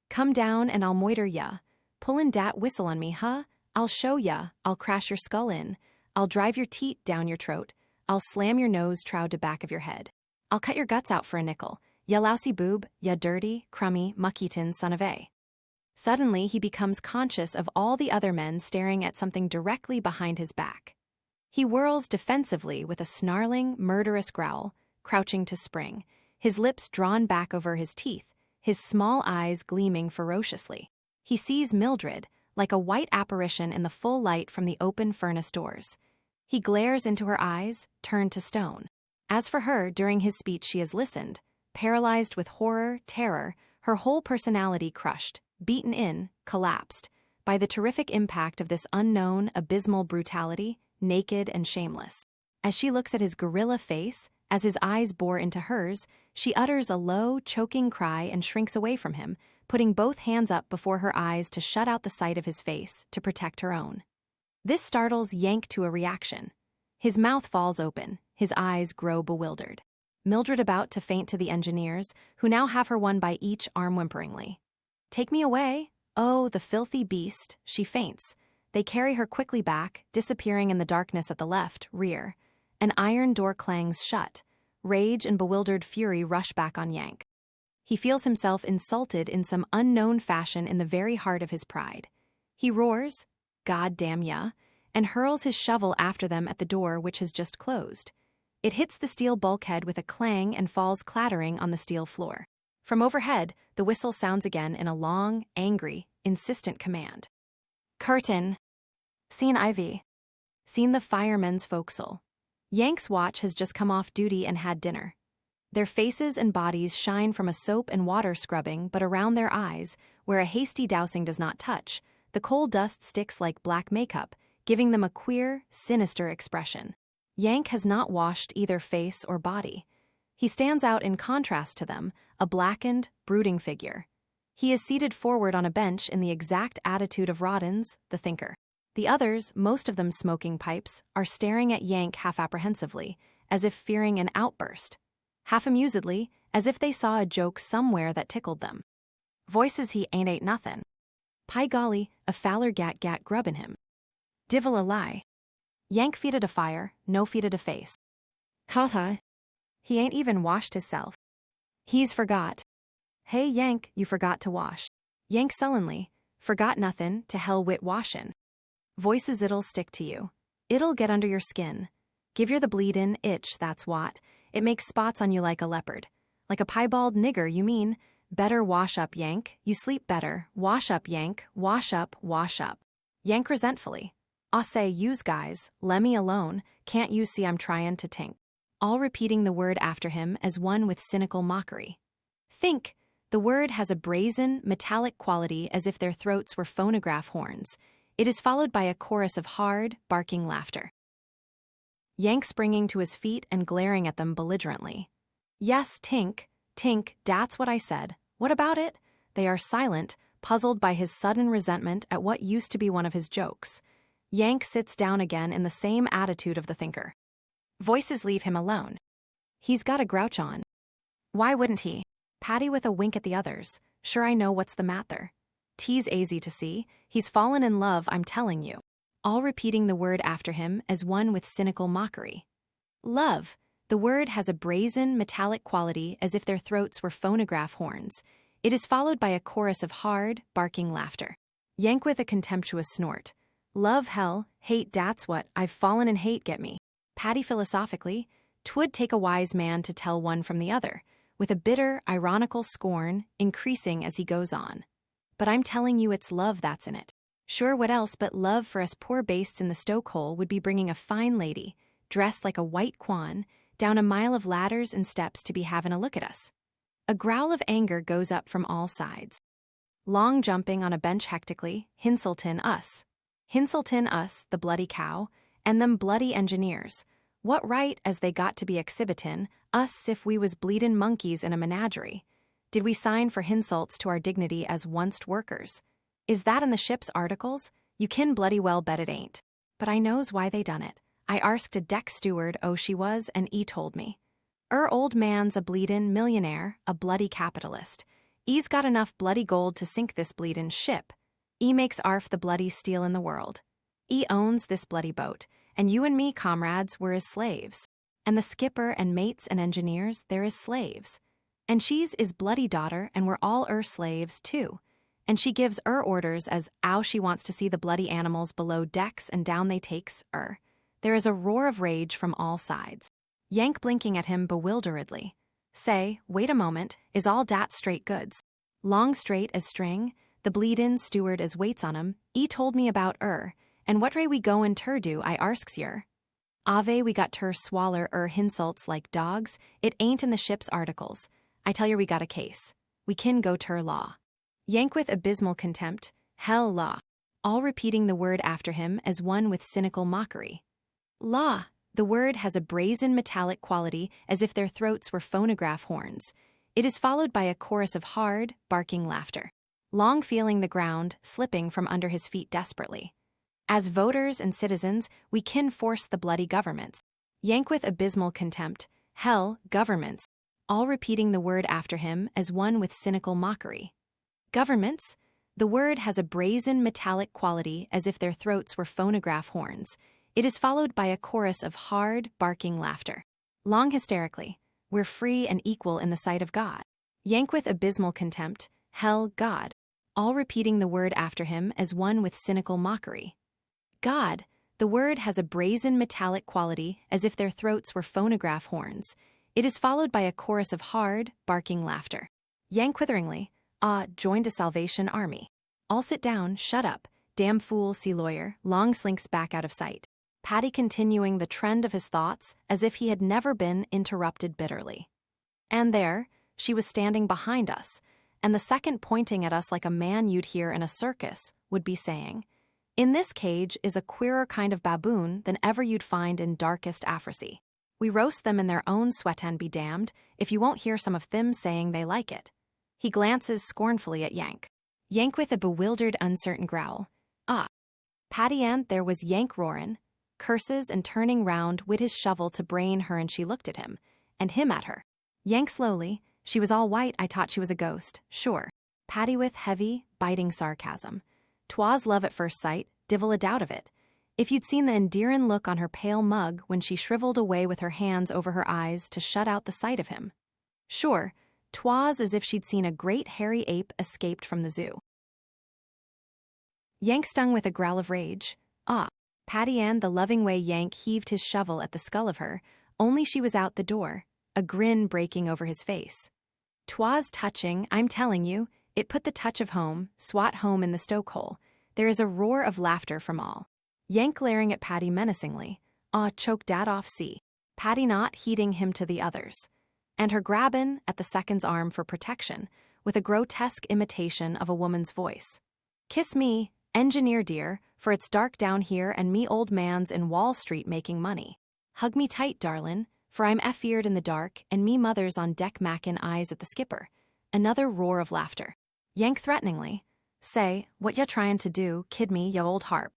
Come down and I'll moiter ya. Pullin' dat whistle on me, huh? I'll show ya, I'll crash your skull in. I'll drive your teat down your throat. I'll slam your nose trowed to back of your head. I'll cut your guts out for a nickel. Ya lousy boob, ya dirty, crummy, muck-eaten son of a." Suddenly, he becomes conscious of all the other men staring at something directly behind his back. He whirls defensively with a snarling, murderous growl, crouching to spring, his lips drawn back over his teeth, his small eyes gleaming ferociously. He sees Mildred, like a white apparition in the full light from the open furnace doors. He glares into her eyes, turned to stone. As for her, during his speech she has listened, paralyzed with horror, terror, her whole personality crushed, beaten in, collapsed, by the terrific impact of this unknown, abysmal brutality, naked and shameless. As she looks at his gorilla face, as his eyes bore into hers, she utters a low, choking cry and shrinks away from him, putting both hands up before her eyes to shut out the sight of his face to protect her own. This startles Yank to a reaction. His mouth falls open, his eyes grow bewildered. Mildred about to faint to the engineers, who now have her one by each arm whimperingly. "Take me away! Oh, the filthy beast!" She faints. They carry her quickly back, disappearing in the darkness at the left, rear. An iron door clangs shut. Rage and bewildered fury rush back on Yank. He feels himself insulted in some unknown fashion in the very heart of his pride. He roars, "God damn ya," and hurls his shovel after them at the door which has just closed. It hits the steel bulkhead with a clang and falls clattering on the steel floor. From overhead, the whistle sounds again in a long, angry, insistent command. Curtain. Scene IV. Scene the firemen's forecastle. Yank's watch has just come off duty and had dinner. Their faces and bodies shine from a soap and water scrubbing, but around their eyes, where a hasty dousing does not touch, the coal dust sticks like black makeup, giving them a queer, sinister expression. Yank has not washed either face or body. He stands out in contrast to them, a blackened, brooding figure. He is seated forward on a bench in the exact attitude of Roddens, the thinker. The others, most of them smoking pipes, are staring at Yank half-apprehensively, as if fearing an outburst. Half-amusedly, as if they saw a joke somewhere that tickled them. Voices he ain't nothin'. Py golly, a faller gat grubbin' him. Divil a lie. Yank feeted a fire, no feeted a face. Haha. He ain't even washed hisself. He's forgot. Hey Yank, you forgot to wash. Yank sullenly, forgot nothin', to hell wit washin'. Voices it'll stick to you. It'll get under your skin. Give yer the bleedin' itch, that's what. It makes spots on you like a leopard. Like a piebald nigger, you mean. Better wash up, Yank. You sleep better. Wash up, Yank. Wash up, wash up. Yank resentfully. I say, yous guys, lemme alone, can't you see I'm tryin' to tink? All repeating the word after him as one with cynical mockery. Think. The word has a brazen, metallic quality as if their throats were phonograph horns. It is followed by a chorus of hard, barking laughter. Yank springing to his feet and glaring at them belligerently. Yes, tink, dat's what I said. What about it? They are silent, puzzled by his sudden resentment at what used to be one of his jokes. Yank sits down again in the same attitude of the thinker. Voices leave him alone. He's got a grouch on. Why wouldn't he? Patty with a wink at the others. Sure, I know what's the matter. T's aisy to see. He's fallen in love, I'm telling you. All repeating the word after him as one with cynical mockery. Love. The word has a brazen, metallic quality as if their throats were phonograph horns. It is followed by a chorus of hard, barking laughter. Yank with a contemptuous snort. Love hell, hate dat's what, I've fallen in hate get me. Patty philosophically, 'twould take a wise man to tell one from the other, with a bitter, ironical scorn increasing as he goes on. But I'm telling you it's love that's in it. Sure, what else but love for us poor bastes in the stokehole would be bringing a fine lady, dressed like a white kwan, down a mile of ladders and steps to be having a look at us. A growl of anger goes up from all sides. Long jumping on a bench hectically, Hinselton us. Hinselton us, the bloody cow, and them bloody engineers. What right as they got to be exhibitin' us if we was bleedin' monkeys in a menagerie? Did we sign for hinsults to our dignity as once workers? Is that in the ship's articles? You kin bloody well bet it ain't. But I knows why they done it. I arsked a deck steward she was, and 'e told me. Old man's a bleedin' millionaire, a bloody capitalist. 'E's got enough bloody gold to sink this bleedin' ship. 'E makes arf the bloody steel in the world. 'E owns this bloody boat, and you and me, comrades, we're his slaves. And the skipper and mates and engineers, they're his slaves. And she's 'is bloody daughter, and we're all slaves, too. And she gives orders as 'ow she wants to see the bloody animals below decks, and down they takes There is a roar of rage from all sides. Yank blinking at him bewilderedly. Say, wait a moment, is all dat straight goods? Long straight as string, the bleed-in steward as waits on 'em, 'e told me about and what ray we goin' ter do, I arsks yer. Ave we got ter swaller hinsults like dogs, it ain't in the ship's articles. I tell yer we got a case. We kin go ter law. Yank with abysmal contempt, hell law. All repeating the word after him as one with cynical mockery. Law. The word has a brazen metallic quality as if their throats were phonograph horns. It is followed by a chorus of hard, barking laughter. Long feeling the ground slipping from under his feet desperately. As voters and citizens, we can force the bloody governments. Yank with abysmal contempt, hell, governments, all repeating the word after him as one with cynical mockery. Governments? The word has a brazen metallic quality as if their throats were phonograph horns. It is followed by a chorus of hard, barking laughter. Long hysterically, we're free and equal in the sight of God. Yank with abysmal contempt, hell, God, all repeating the word after him as one with cynical mockery. God, the word has a brazen metallic quality as if their throats were phonograph horns. It is followed by a chorus of hard, barking laughter. Yank witheringly, joined a Salvation Army. All sit down, shut up, damn fool, see lawyer. Long slinks back out of sight. Patty continuing the trend of his thoughts as if he had never been interrupted bitterly. And there, she was standing behind us, and the second pointing at us like a man you'd hear in a circus would be saying, "In this cage is a queerer kind of baboon than ever you'd find in darkest Africy. We roast them in their own sweat and be damned if you won't hear some of them saying they like it." He glances scornfully at Yank. Yank with a bewildered, uncertain growl. Patty and there was Yank roarin', curses and turning round wid his shovel to brain her, and she looked at him, and him at her. Yank slowly, she was all white, I thought she was a ghost, sure. Patty with heavy, biting sarcasm. "'Twas love at first sight, divil a doubt of it. If you'd seen the endearin' look on her pale mug when she shriveled away with her hands over her eyes to shut out the sight of him. Sure, 'twas as if she'd seen a great hairy ape escaped from the zoo." Yank stung with a growl of rage. Patty and the loving way Yank heaved his shovel at the skull of her, only she was out the door, a grin breaking over his face. "'Twas touching, I'm telling you, it put the touch of home, swat home in the stokehole." There is a roar of laughter from all. Yank glaring at Patty menacingly. Choke dat off, see. Patty not heeding him to the others. And her grabbin' at the second's arm for protection, with a grotesque imitation of a woman's voice. "Kiss me, engineer dear, for it's dark down here and me old man's in Wall Street making money. Hug me tight, darlin', for I'm effeared in the dark and me mother's on deck mackin' eyes at the skipper." Another roar of laughter. Yank threateningly. "Say, what ya tryin' to do, kid me, ya old harp?"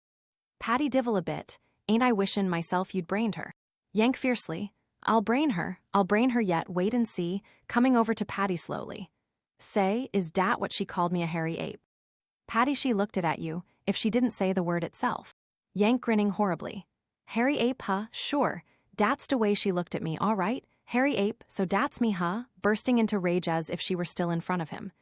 Patty divil a bit, "Ain't I wishin' myself you'd brained her?" Yank fiercely. I'll brain her yet, wait and see," coming over to Patty slowly. "Say, is dat what she called me, a hairy ape?" Patty, she looked it at you, if she didn't say the word itself. Yank grinning horribly. "Hairy ape, huh, sure, dat's de way she looked at me, all right, hairy ape, so dat's me, huh," bursting into rage as if she were still in front of him.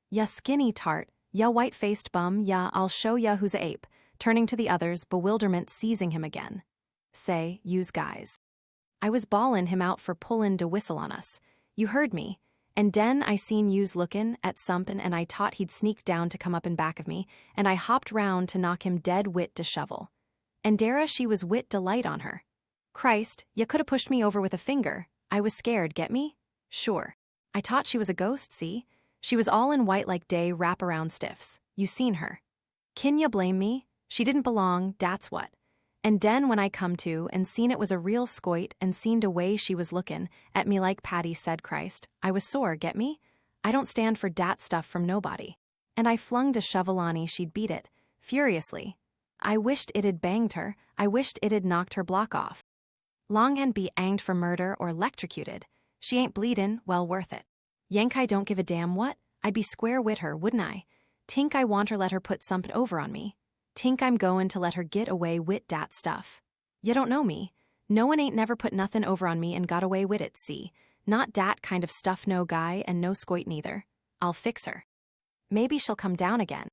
"Ya skinny tart, ya white-faced bum, ya, I'll show ya who's a ape," turning to the others, bewilderment seizing him again. "Say, yous guys. I was bawlin' him out for pullin' de whistle on us. You heard me. And den I seen yous lookin' at somethin' and I thought he'd sneak down to come up in back of me, and I hopped round to knock him dead wit de shovel. And Dara she was wit de light on her. Christ, ya coulda pushed me over with a finger. I was scared, get me? Sure. I thought she was a ghost, see? She was all in white like day wrap-around stiffs. You seen her. Kin ya blame me? She didn't belong, dat's what. And den when I come to and seen it was a real scoit and seen de way she was lookin' at me like Patty said, Christ, I was sore, get me? I don't stand for dat stuff from nobody. And I flung de shovel on she'd beat it, furiously. I wished it'd banged her, I wished it'd knocked her block off. Long and be anged for murder or 'lectrocuted. She ain't bleedin', well worth it. Yank I don't give a damn what, I'd be square wid her, wouldn't I? Tink I want her let her put somethin' over on me. Tink I'm goin' to let her git away wid dat stuff. Ya don't know me. No one ain't never put nothin' over on me and got away wid it, see? Not dat kind of stuff, no guy and no scoit neither. I'll fix her. Maybe she'll come down again.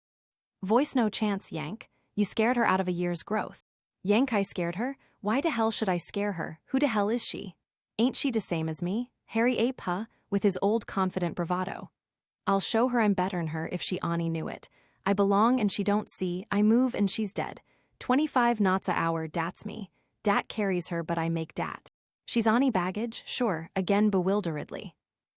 Voice no chance, Yank. You scared her out of a year's growth. Yank I scared her? Why de hell should I scare her? Who de hell is she? Ain't she de same as me? Hairy Ape, huh? With his old confident bravado. I'll show her I'm better'n her if she ony knew it. I belong and she don't see, I move and she's dead. 25 knots a hour, dat's me. Dat carries her but I make dat. She's ony baggage, sure, again bewilderedly.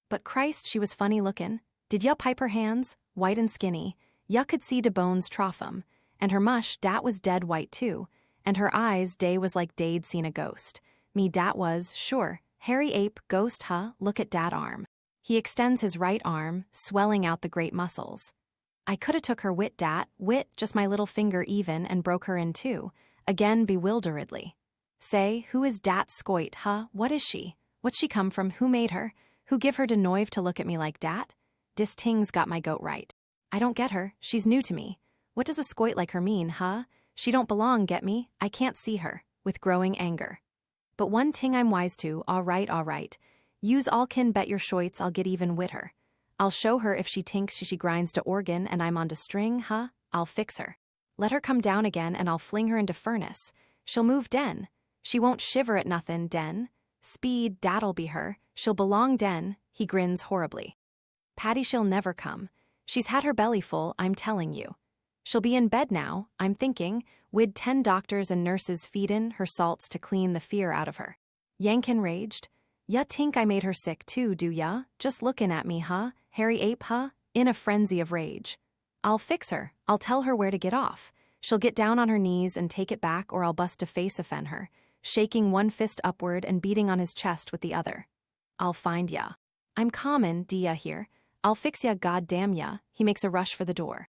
But Christ, she was funny lookin'. Did ya pipe her hands? White and skinny. Ya could see de bones trough 'em. And her mush, dat was dead white too. And her eyes, day was like day'd seen a ghost. Me dat was, sure, hairy ape, ghost, huh, look at dat arm. He extends his right arm, swelling out the great muscles. I coulda took her wit dat, wit just my little finger even and broke her in two, again bewilderedly. Say, who is dat scoit, huh, what is she? What's she come from, who made her? Who give her de noive to look at me like dat? Dis ting's got my goat right. I don't get her, she's new to me. What does a scoit like her mean, huh? She don't belong, get me? I can't see her, with growing anger. But one ting I'm wise to, all right. Use all kin bet your shoits I'll get even wit her. I'll show her if she tinks she grinds de organ and I'm on de string, huh? I'll fix her. Let her come down again and I'll fling her into furnace. She'll move den. She won't shiver at nothin', den. Speed, dat'll be her. She'll belong den, he grins horribly. Patty she'll never come. She's had her belly full, I'm telling you. She'll be in bed now, I'm thinking, wid 10 doctors and nurses feedin' her salts to clean the fear out of her. Yank enraged. Ya tink I made her sick too, do ya? Just lookin' at me, huh? Hairy Ape, huh? In a frenzy of rage. I'll fix her. I'll tell her where to get off. She'll get down on her knees and take it back or I'll bust a face offen her, shaking one fist upward and beating on his chest with the other. I'll find ya. I'm common, ya here. I'll fix ya, goddamn ya. He makes a rush for the door.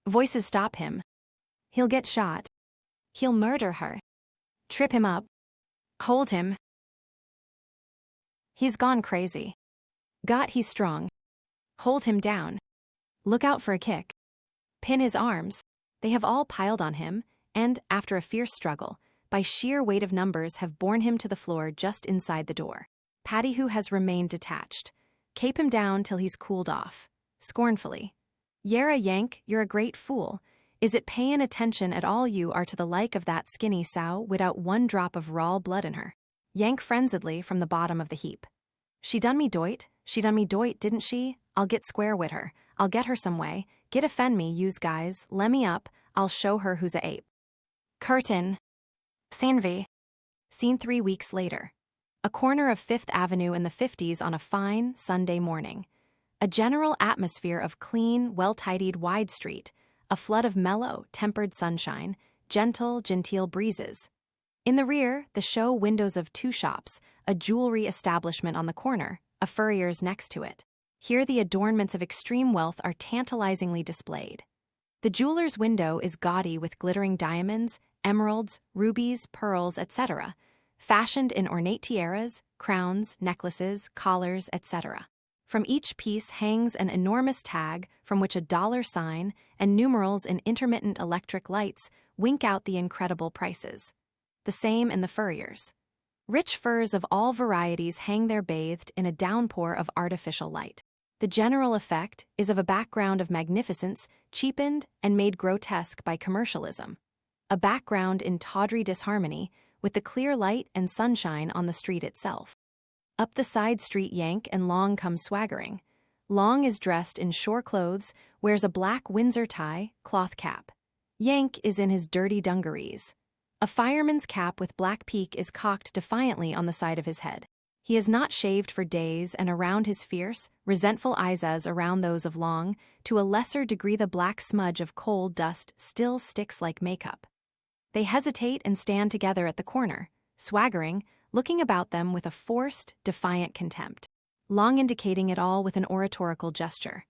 Voices stop him. He'll get shot. He'll murder her. Trip him up. Hold him. He's gone crazy. Got he's strong. Hold him down. Look out for a kick. Pin his arms. They have all piled on him, and, after a fierce struggle, by sheer weight of numbers have borne him to the floor just inside the door. Patty, who has remained detached, cape him down till he's cooled off. Scornfully. Yera Yank, you're a great fool. Is it payin' attention at all you are to the like of that skinny sow without one drop of raw blood in her? Yank frenziedly from the bottom of the heap. She done me doit, didn't she? I'll get square wid her. I'll get her some way. Get offend me, yous guys. Lemme up. I'll show her who's a ape. Curtain. Scene V. Scene 3 weeks later. A corner of 5th Avenue in the 50s on a fine Sunday morning. A general atmosphere of clean, well-tidied wide street. A flood of mellow, tempered sunshine. Genteel breezes. In the rear, the show windows of 2 shops, a jewelry establishment on the corner, a furrier's next to it. Here the adornments of extreme wealth are tantalizingly displayed. The jeweler's window is gaudy with glittering diamonds, emeralds, rubies, pearls, etc., fashioned in ornate tiaras, crowns, necklaces, collars, etc. From each piece hangs an enormous tag from which a dollar sign and numerals in intermittent electric lights wink out the incredible prices. The same in the furriers. Rich furs of all varieties hang there bathed in a downpour of artificial light. The general effect is of a background of magnificence cheapened and made grotesque by commercialism. A background in tawdry disharmony with the clear light and sunshine on the street itself. Up the side street Yank and Long come swaggering. Long is dressed in shore clothes, wears a black Windsor tie, cloth cap. Yank is in his dirty dungarees. A fireman's cap with black peak is cocked defiantly on the side of his head. He has not shaved for days, and around his fierce, resentful eyes as around those of Long, to a lesser degree the black smudge of coal dust still sticks like makeup. They hesitate and stand together at the corner, swaggering, looking about them with a forced, defiant contempt. Long indicating it all with an oratorical gesture.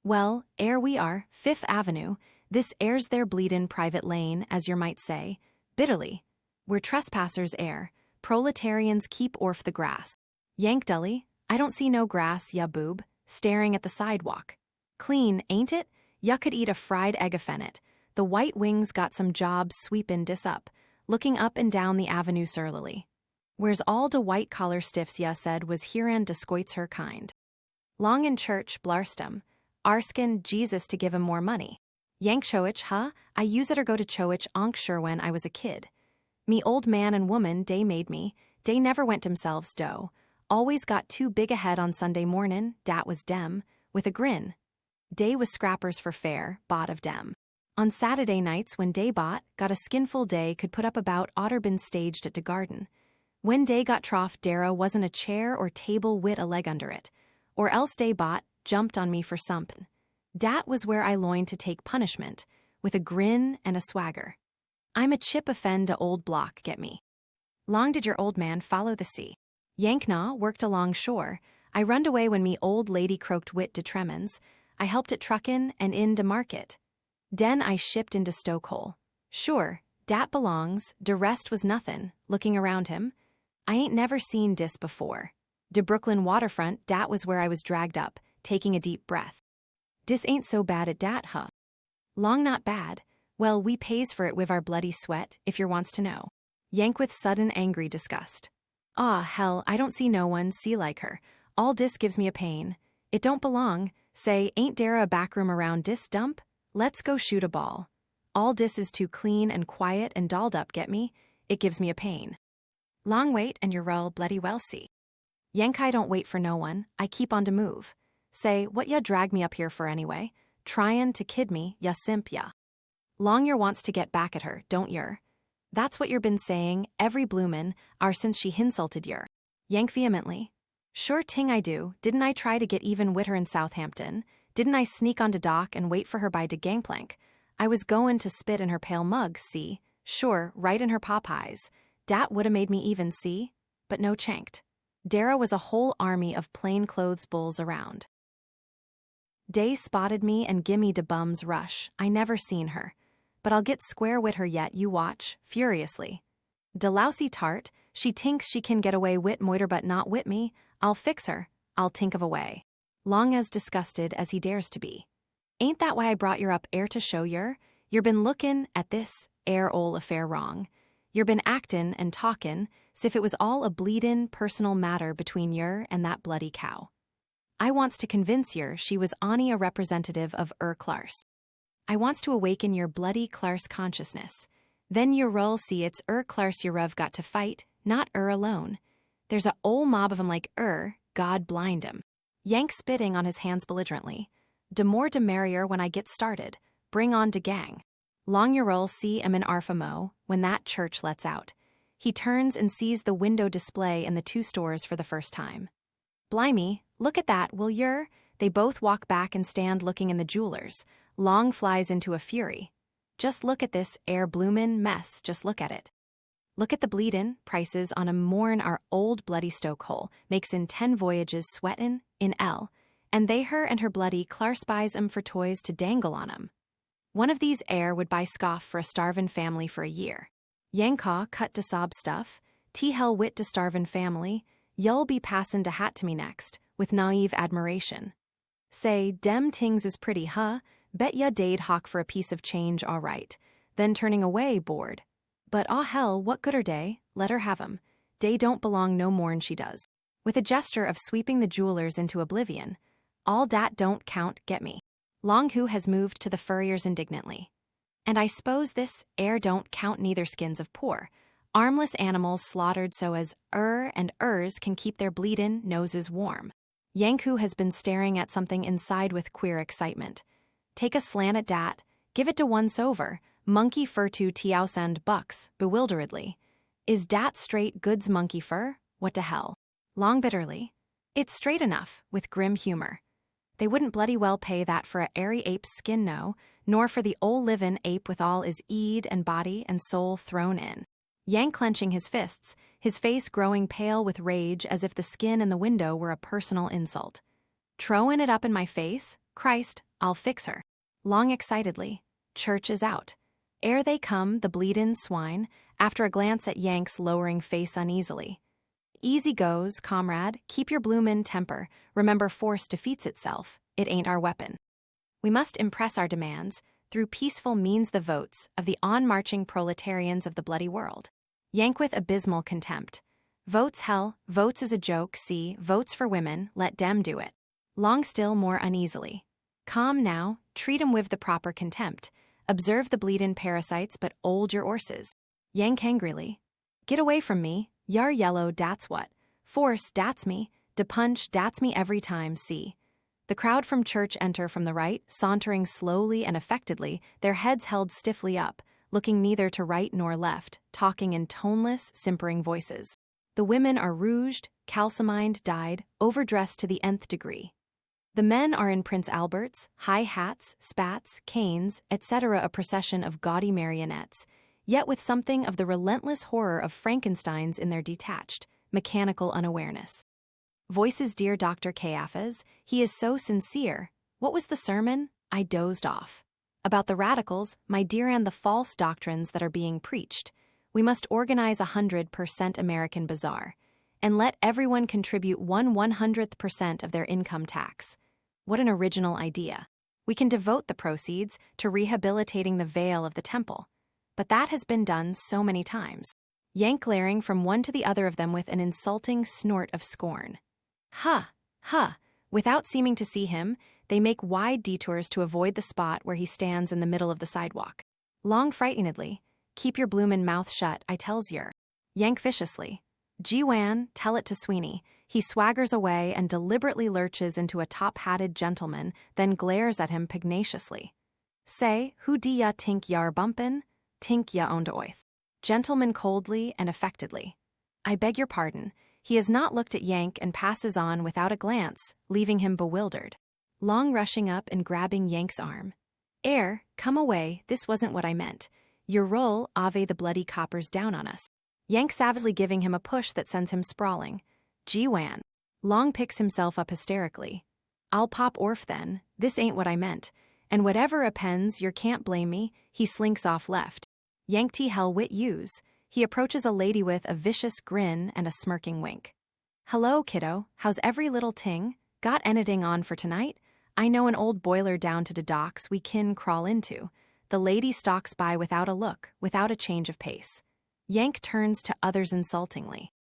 Well, ere we are, 5th Avenue, this airs their bleedin' private lane, as yer might say, bitterly. We're trespassers air, proletarians keep orf the grass. Yank dully, I don't see no grass, ya boob, staring at the sidewalk. Clean, ain't it? Ya could eat a fried egg it. The white wings got some jobs sweepin' dis up, looking up and down the avenue surlily. Where's all de white collar stiffs ya said was herein de scoits her kind. Long in church, blarstum, arskin Jesus to give him more money. Yank choich, huh? I use it or go to choich onk sure when I was a kid. Me old man and woman, dey made me, dey never went themselves dough. Always got too big a head on Sunday mornin', dat was dem, with a grin. Dey was scrappers for fare, bought of dem. On Saturday nights when dey bought, got a skinful dey could put up about oughter been staged at de garden. When dey got trough dara wasn't a chair or table wit a leg under it, or else dey bought, jumped on me for sompin'. Dat was where I loined to take punishment, with a grin and a swagger. I'm a chip offend a old block, get me. Long did your old man follow the sea. Yank na worked along shore. I runned away when me old lady croaked wit de tremens. I helped it truck in and in to market. Den I shipped into Stokehole. Sure, dat belongs, de rest was nothin', looking around him. I ain't never seen dis before. De Brooklyn waterfront, dat was where I was dragged up, taking a deep breath. Dis ain't so bad at dat, huh? Long not bad. Well, we pays for it with our bloody sweat, if yer wants to know. Yank with sudden angry disgust. Ah, hell, I don't see no one see like her. All dis gives me a pain. It don't belong. Say, ain't dere a backroom around dis dump? Let's go shoot a ball. All dis is too clean and quiet and dolled up, get me? It gives me a pain. Long wait and you're all bloody well see. Yank I don't wait for no one, I keep on to move. Say, what ya drag me up here for anyway? Tryin' to kid me, ya simp ya. Long yer wants to get back at her, don't yer? That's what yer been saying, every bloomin', are since she hinsulted yer. Yank vehemently. Sure ting I do, didn't I try to get even wit her in Southampton? Didn't I sneak on de dock and wait for her by de gangplank? I was goin' to spit in her pale mug, see? Sure, right in her pop-eyes. Dat woulda made me even, see? But no chanked. Dara was a whole army of plain-clothes bulls around. Day spotted me and gimme de bum's rush, I never seen her. But I'll get square wit her yet, you watch, furiously. De lousy tart, she tinks she can get away wit moiter but not wit me, I'll fix her, I'll tink of a way. Long as disgusted as he dares to be. Ain't that why I brought yer up air to show yer? Yer been lookin' at this air ol' affair wrong. Yer been actin' and talkin' 'sif it was all a bleedin' personal matter between yer and that bloody cow. I wants to convince yer she was ony a representative of Clarse. I wants to awaken your bloody Clarse consciousness. Then yer rull see it's Clarse yer've got to fight, not alone. There's a ole mob of 'em like God blind 'em. Yank spitting on his hands belligerently. De more de merrier when I get started. Bring on de gang. Long yer'll see 'em in Arfamo when that church lets out. He turns and sees the window display in the two stores for the first time. Blimey, look at that, will yer? They both walk back and stand looking in the jewelers. Long flies into a fury. Just look at this bloomin' mess, just look at it. Look at the bleedin' prices on 'em more'n our old bloody Stokehole makes in 10 voyages sweatin' in and they her and her bloody Clarse buys 'em for toys to dangle on 'em. One of these would buy scoff for a starvin' family for a year. Yankaw cut to sob stuff, hell wit to starvin' family, you'll be passin' de hat to me next, with naive admiration. Say, dem tings is pretty, huh? Bet ya day'd hawk for a piece of change all right, then turning away, bored. But aw hell, what good her day? Let her have 'em. Day don't belong no more'n she does. With a gesture of sweeping the jewelers into oblivion, all dat don't count, get me. Long Hu has moved to the furriers indignantly. And I s'pose this don't count neither skins of poor, armless animals slaughtered so as and ers can keep their bleedin' noses warm. Yanku has been staring at something inside with queer excitement. Take a slant at dat, give it to once over, monkey fur to tiausend bucks, bewilderedly. Is dat straight goods monkey fur? What de hell? Long bitterly. It's straight enough, with grim humor. They wouldn't bloody well pay that for a hairy ape's skin, no, nor for the ol' livin' ape with all his eed and body and soul thrown in. Yank clenching his fists, his face growing pale with rage as if the skin in the window were a personal insult. Trowin' it up in my face? Christ, I'll fix her. Long excitedly. Church is out. Ere they come, the bleedin' swine, after a glance at Yank's lowering face uneasily. Easy goes, comrade, keep your bloomin' temper, remember force defeats itself, it ain't our weapon. We must impress our demands, through peaceful means the votes of the on-marching proletarians of the bloody world. Yank with abysmal contempt. Votes hell, votes is a joke, see, votes for women, let dem do it. Long still more uneasily. Calm now, treat 'em with the proper contempt. Observe the bleedin' parasites but 'old your 'orses. Yank angrily. Get away from me, yar yellow, dat's what. Force, dat's me, de punch, dat's me every time, see. The crowd from church enter from the right, sauntering slowly and affectedly, their heads held stiffly up, looking neither to right nor left, talking in toneless, simpering voices. The women are rouged, calcimined, dyed, overdressed to the nth degree. The men are in Prince Albert's, high hats, spats, canes, etc., a procession of gaudy marionettes, yet with something of the relentless horror of Frankenstein's in their detached, mechanical unawareness. Voices dear Dr. Caiaphas, he is so sincere, What was the sermon? I dozed off. About the radicals, my dear, and the false doctrines that are being preached. We must organize 100% American Bazaar, and let everyone contribute 1/100th% of their income tax. What an original idea. We can devote the proceeds to rehabilitating the veil of the temple. But that has been done so many times. Yank glaring from one to the other of them with an insulting snort of scorn. Huh, huh. Without seeming to see him, they make wide detours to avoid the spot where he stands in the middle of the sidewalk. Long frightenedly, keep your bloomin' mouth shut, I tells yer. Yank viciously. Gee-wan, tell it to Sweeney. He swaggers away and deliberately lurches into a top-hatted gentleman, then glares at him pugnaciously. Say, who do ya tink yar bumpin'? Tink ya owned oith. Gentleman coldly and affectedly. I beg your pardon. He has not looked at Yank and passes on without a glance, leaving him bewildered. Long rushing up and grabbing Yank's arm. Come away, this wasn't what I meant. Your roll, Ave the bloody coppers down on us. Yank savagely giving him a push that sends him sprawling. Gee-wan. Long picks himself up hysterically. I'll pop orf then, this ain't what I meant. And whatever appends, yer can't blame me, he slinks off left. Yank T hell wit use. He approaches a lady with a vicious grin and a smirking wink. Hello, kiddo, how's every little ting? Got anything on for tonight? I know an old boiler down to de docks we kin crawl into. The lady stalks by without a look, without a change of pace. Yank turns to others insultingly.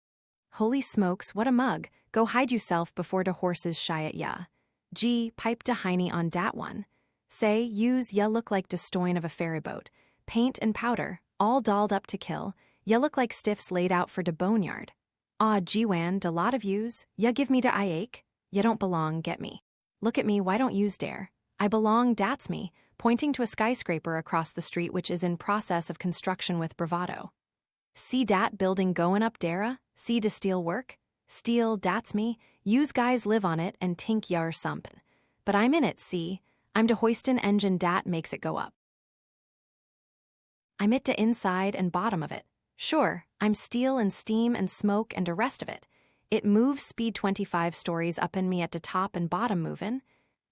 Holy smokes, what a mug, go hide yourself before de horses shy at ya. Gee, pipe de hiney on dat one. Say, yous ya look like de stoin of a ferryboat. Paint and powder, all dolled up to kill. Ya look like stiffs laid out for de boneyard. Aw, gee-wan, de lot of yous, ya give me de eye ache? Ya don't belong, get me. Look at me, why don't yous dare? I belong, dat's me, pointing to a skyscraper across the street which is in process of construction with bravado. See dat building goin' up dera? See de steel work? Steel, dat's me, yous guys live on it and tink yar sumpin'. But I'm in it, see? I'm de hoistin' engine dat makes it go up. I'm it de inside and bottom of it. Sure, I'm steel and steam and smoke and the rest of it. It moves speed 25 stories up in me at de top and bottom movin'.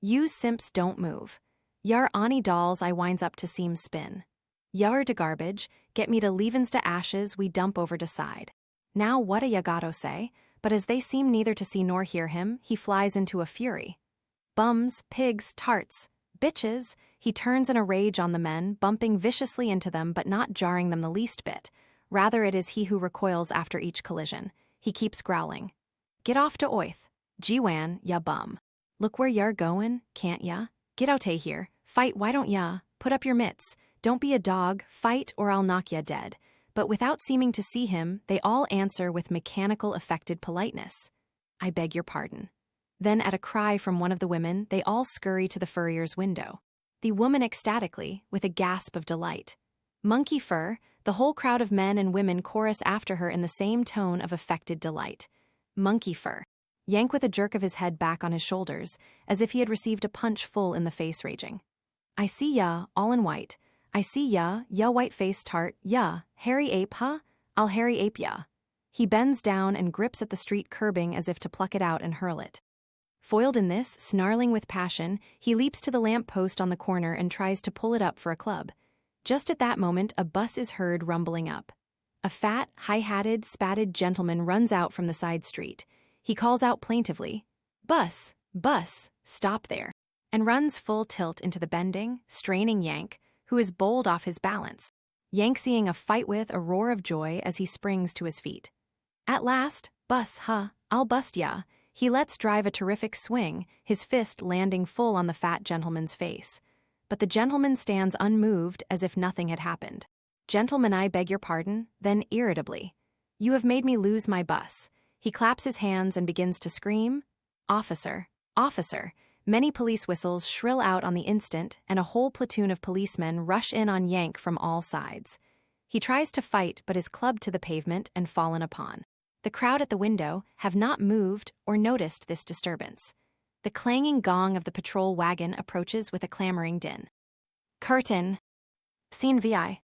Yous simps don't move. Yar ani dolls I winds up to seem spin. Yar de garbage, get me de leavin's de ashes we dump over de side. Now what a ya gotto say, but as they seem neither to see nor hear him, he flies into a fury. Bums, pigs, tarts, bitches, he turns in a rage on the men, bumping viciously into them but not jarring them the least bit. Rather it is he who recoils after each collision. He keeps growling. Get off de oith. Gee-wan, ya bum. Look where you're goin', can't ya? Get oute here. Fight, why don't ya? Put up your mitts. Don't be a dog, fight or I'll knock ya dead. But without seeming to see him, they all answer with mechanical affected politeness. I beg your pardon. Then at a cry from one of the women, they all scurry to the furrier's window. The woman ecstatically, with a gasp of delight. Monkey fur, the whole crowd of men and women chorus after her in the same tone of affected delight. Monkey fur. Yank with a jerk of his head back on his shoulders, as if he had received a punch full in the face raging. I see ya, all in white. I see ya, ya white-faced tart, ya, hairy ape, huh? I'll hairy ape ya. He bends down and grips at the street curbing as if to pluck it out and hurl it. Foiled in this, snarling with passion, he leaps to the lamp post on the corner and tries to pull it up for a club. Just at that moment, a bus is heard rumbling up. A fat, high-hatted, spatted gentleman runs out from the side street. He calls out plaintively, "Bus, bus, stop there," and runs full tilt into the bending, straining Yank, who is bowled off his balance. Yank seeing a fight with a roar of joy as he springs to his feet. At last, bus, huh, I'll bust ya. He lets drive a terrific swing, his fist landing full on the fat gentleman's face. But the gentleman stands unmoved as if nothing had happened. Gentleman, I beg your pardon, then irritably. You have made me lose my bus. He claps his hands and begins to scream. Officer, officer. Many police whistles shrill out on the instant, and a whole platoon of policemen rush in on Yank from all sides. He tries to fight but is clubbed to the pavement and fallen upon. The crowd at the window have not moved or noticed this disturbance. The clanging gong of the patrol wagon approaches with a clamoring din. Curtain. Scene VI.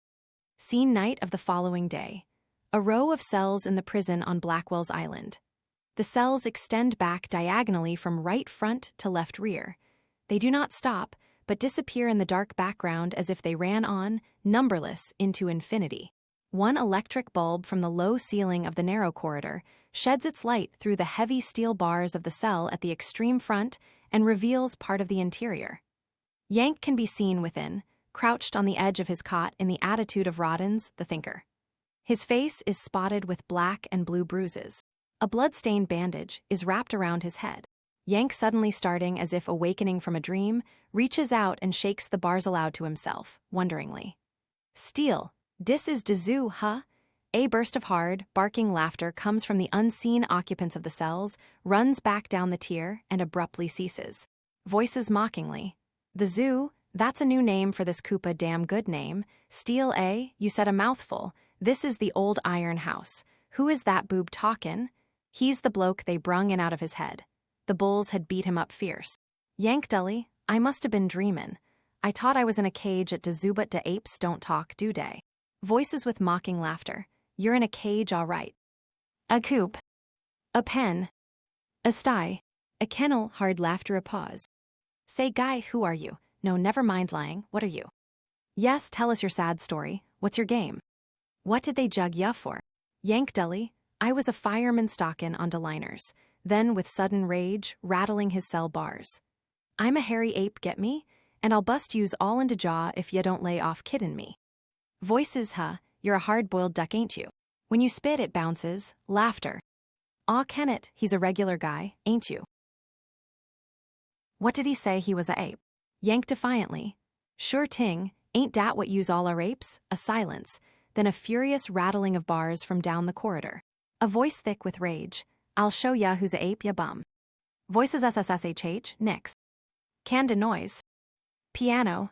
Scene night of the following day. A row of cells in the prison on Blackwell's Island. The cells extend back diagonally from right front to left rear. They do not stop, but disappear in the dark background as if they ran on, numberless, into infinity. One electric bulb from the low ceiling of the narrow corridor sheds its light through the heavy steel bars of the cell at the extreme front and reveals part of the interior. Yank can be seen within, crouched on the edge of his cot in the attitude of Rodden's The Thinker. His face is spotted with black and blue bruises. A blood-stained bandage is wrapped around his head. Yank, suddenly starting as if awakening from a dream, reaches out and shakes the bars aloud to himself, wonderingly. "Steel, dis is de zoo, huh?" A burst of hard, barking laughter comes from the unseen occupants of the cells, runs back down the tier, and abruptly ceases. Voices mockingly. "The zoo? That's a new name for this Koopa damn good name. Steel, eh? You said a mouthful. This is the old iron house. Who is that boob talkin'?" He's the bloke they brung in out of his head. The bulls had beat him up fierce. Yank dully, "I must have been dreamin'. I taught I was in a cage at de zoo, but de apes don't talk, do they?" Voices with mocking laughter. "You're in a cage, all right. A coop. A pen. A sty. A kennel." Hard laughter, a pause. "Say, guy, who are you? No, never mind lying. What are you?" "Yes, tell us your sad story. What's your game?" "What did they jug ya for?" Yank dully, "I was a fireman stockin' on de liners." Then, with sudden rage, rattling his cell bars. "I'm a hairy ape, get me? And I'll bust yous all into jaw if ya don't lay off kiddin' me." Voices, "Huh, you're a hard-boiled duck, ain't you? When you spit, it bounces." Laughter. "Aw, Kennett, he's a regular guy, ain't you?" "What did he say he was a ape?" Yank defiantly. "Sure ting, ain't dat what yous all are apes?" A silence, then a furious rattling of bars from down the corridor. A voice thick with rage. "I'll show ya who's a ape, ya bum." Voices SSSHH, nix. Canned noise. Piano.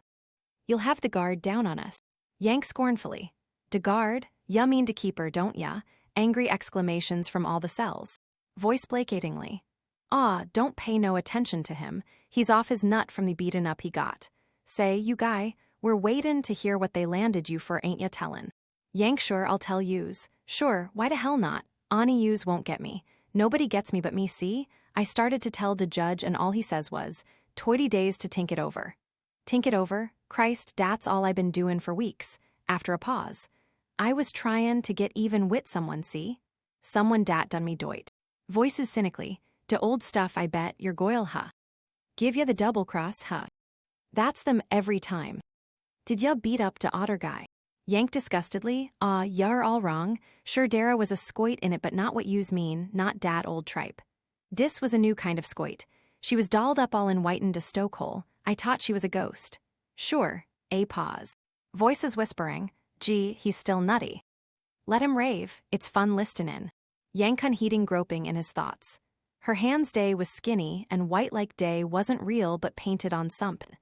"You'll have the guard down on us." Yank scornfully. "De guard? Ya mean de keeper, don't ya?" Angry exclamations from all the cells. Voice placatingly. "Aw, don't pay no attention to him. He's off his nut from the beatin' up he got. Say, you guy, we're waitin' to hear what they landed you for, ain't ya tellin'?" Yank, "Sure, I'll tell yous. Sure, why de hell not? Ani yous won't get me. Nobody gets me but me, see? I started to tell de judge and all he says was, 'Toity days to tink it over.' Tink it over? Christ, dat's all I been doin' for weeks." After a pause. "I was tryin' to get even wit someone, see? Someone dat done me doit." Voices cynically. "De old stuff, I bet, you're goil, huh? Give ya the double cross, huh? That's them every time. Did ya beat up de otter guy?" Yank disgustedly. "Aw, you're all wrong. Sure, Dara was a scoit in it, but not what yous mean, not dat old tripe. Dis was a new kind of scoit. She was dolled up all in whitened a stokehole. I taught she was a ghost." "Sure." A pause. Voices whispering. "Gee, he's still nutty. Let him rave, it's fun listin' in." Yank unheeding, groping in his thoughts. Her hand's day was skinny, and white like day wasn't real but painted on somepin'.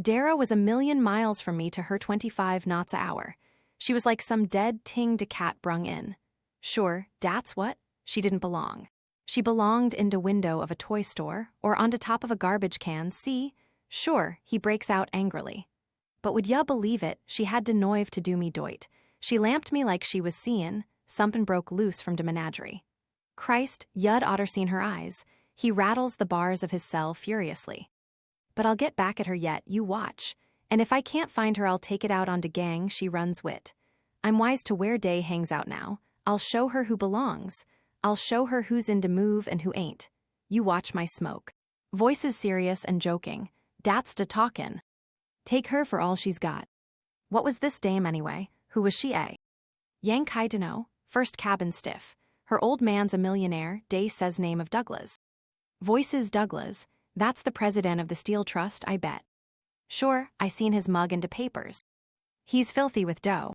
Dara was a million miles from me to her 25 knots a hour. She was like some dead ting de cat brung in. Sure, dat's what? She didn't belong. She belonged in de window of a toy store, or on de top of a garbage can, see? Sure, he breaks out angrily. But would ya believe it, she had de noive to do me doit. She lamped me like she was seein', somepin' broke loose from de menagerie. Christ, yud oughter seen her eyes. He rattles the bars of his cell furiously. "But I'll get back at her yet, you watch. And if I can't find her, I'll take it out on de gang she runs wit. I'm wise to where day hangs out now. I'll show her who belongs. I'll show her who's in de move and who ain't. You watch my smoke." Voices serious and joking. "Dat's de talkin'. Take her for all she's got." What was this dame anyway? Who was she, eh? Yank I dunno. First cabin stiff. Her old man's a millionaire, Day says name of Douglas. Voices Douglas. That's the president of the Steel Trust, I bet. Sure, I seen his mug in de papers. He's filthy with dough.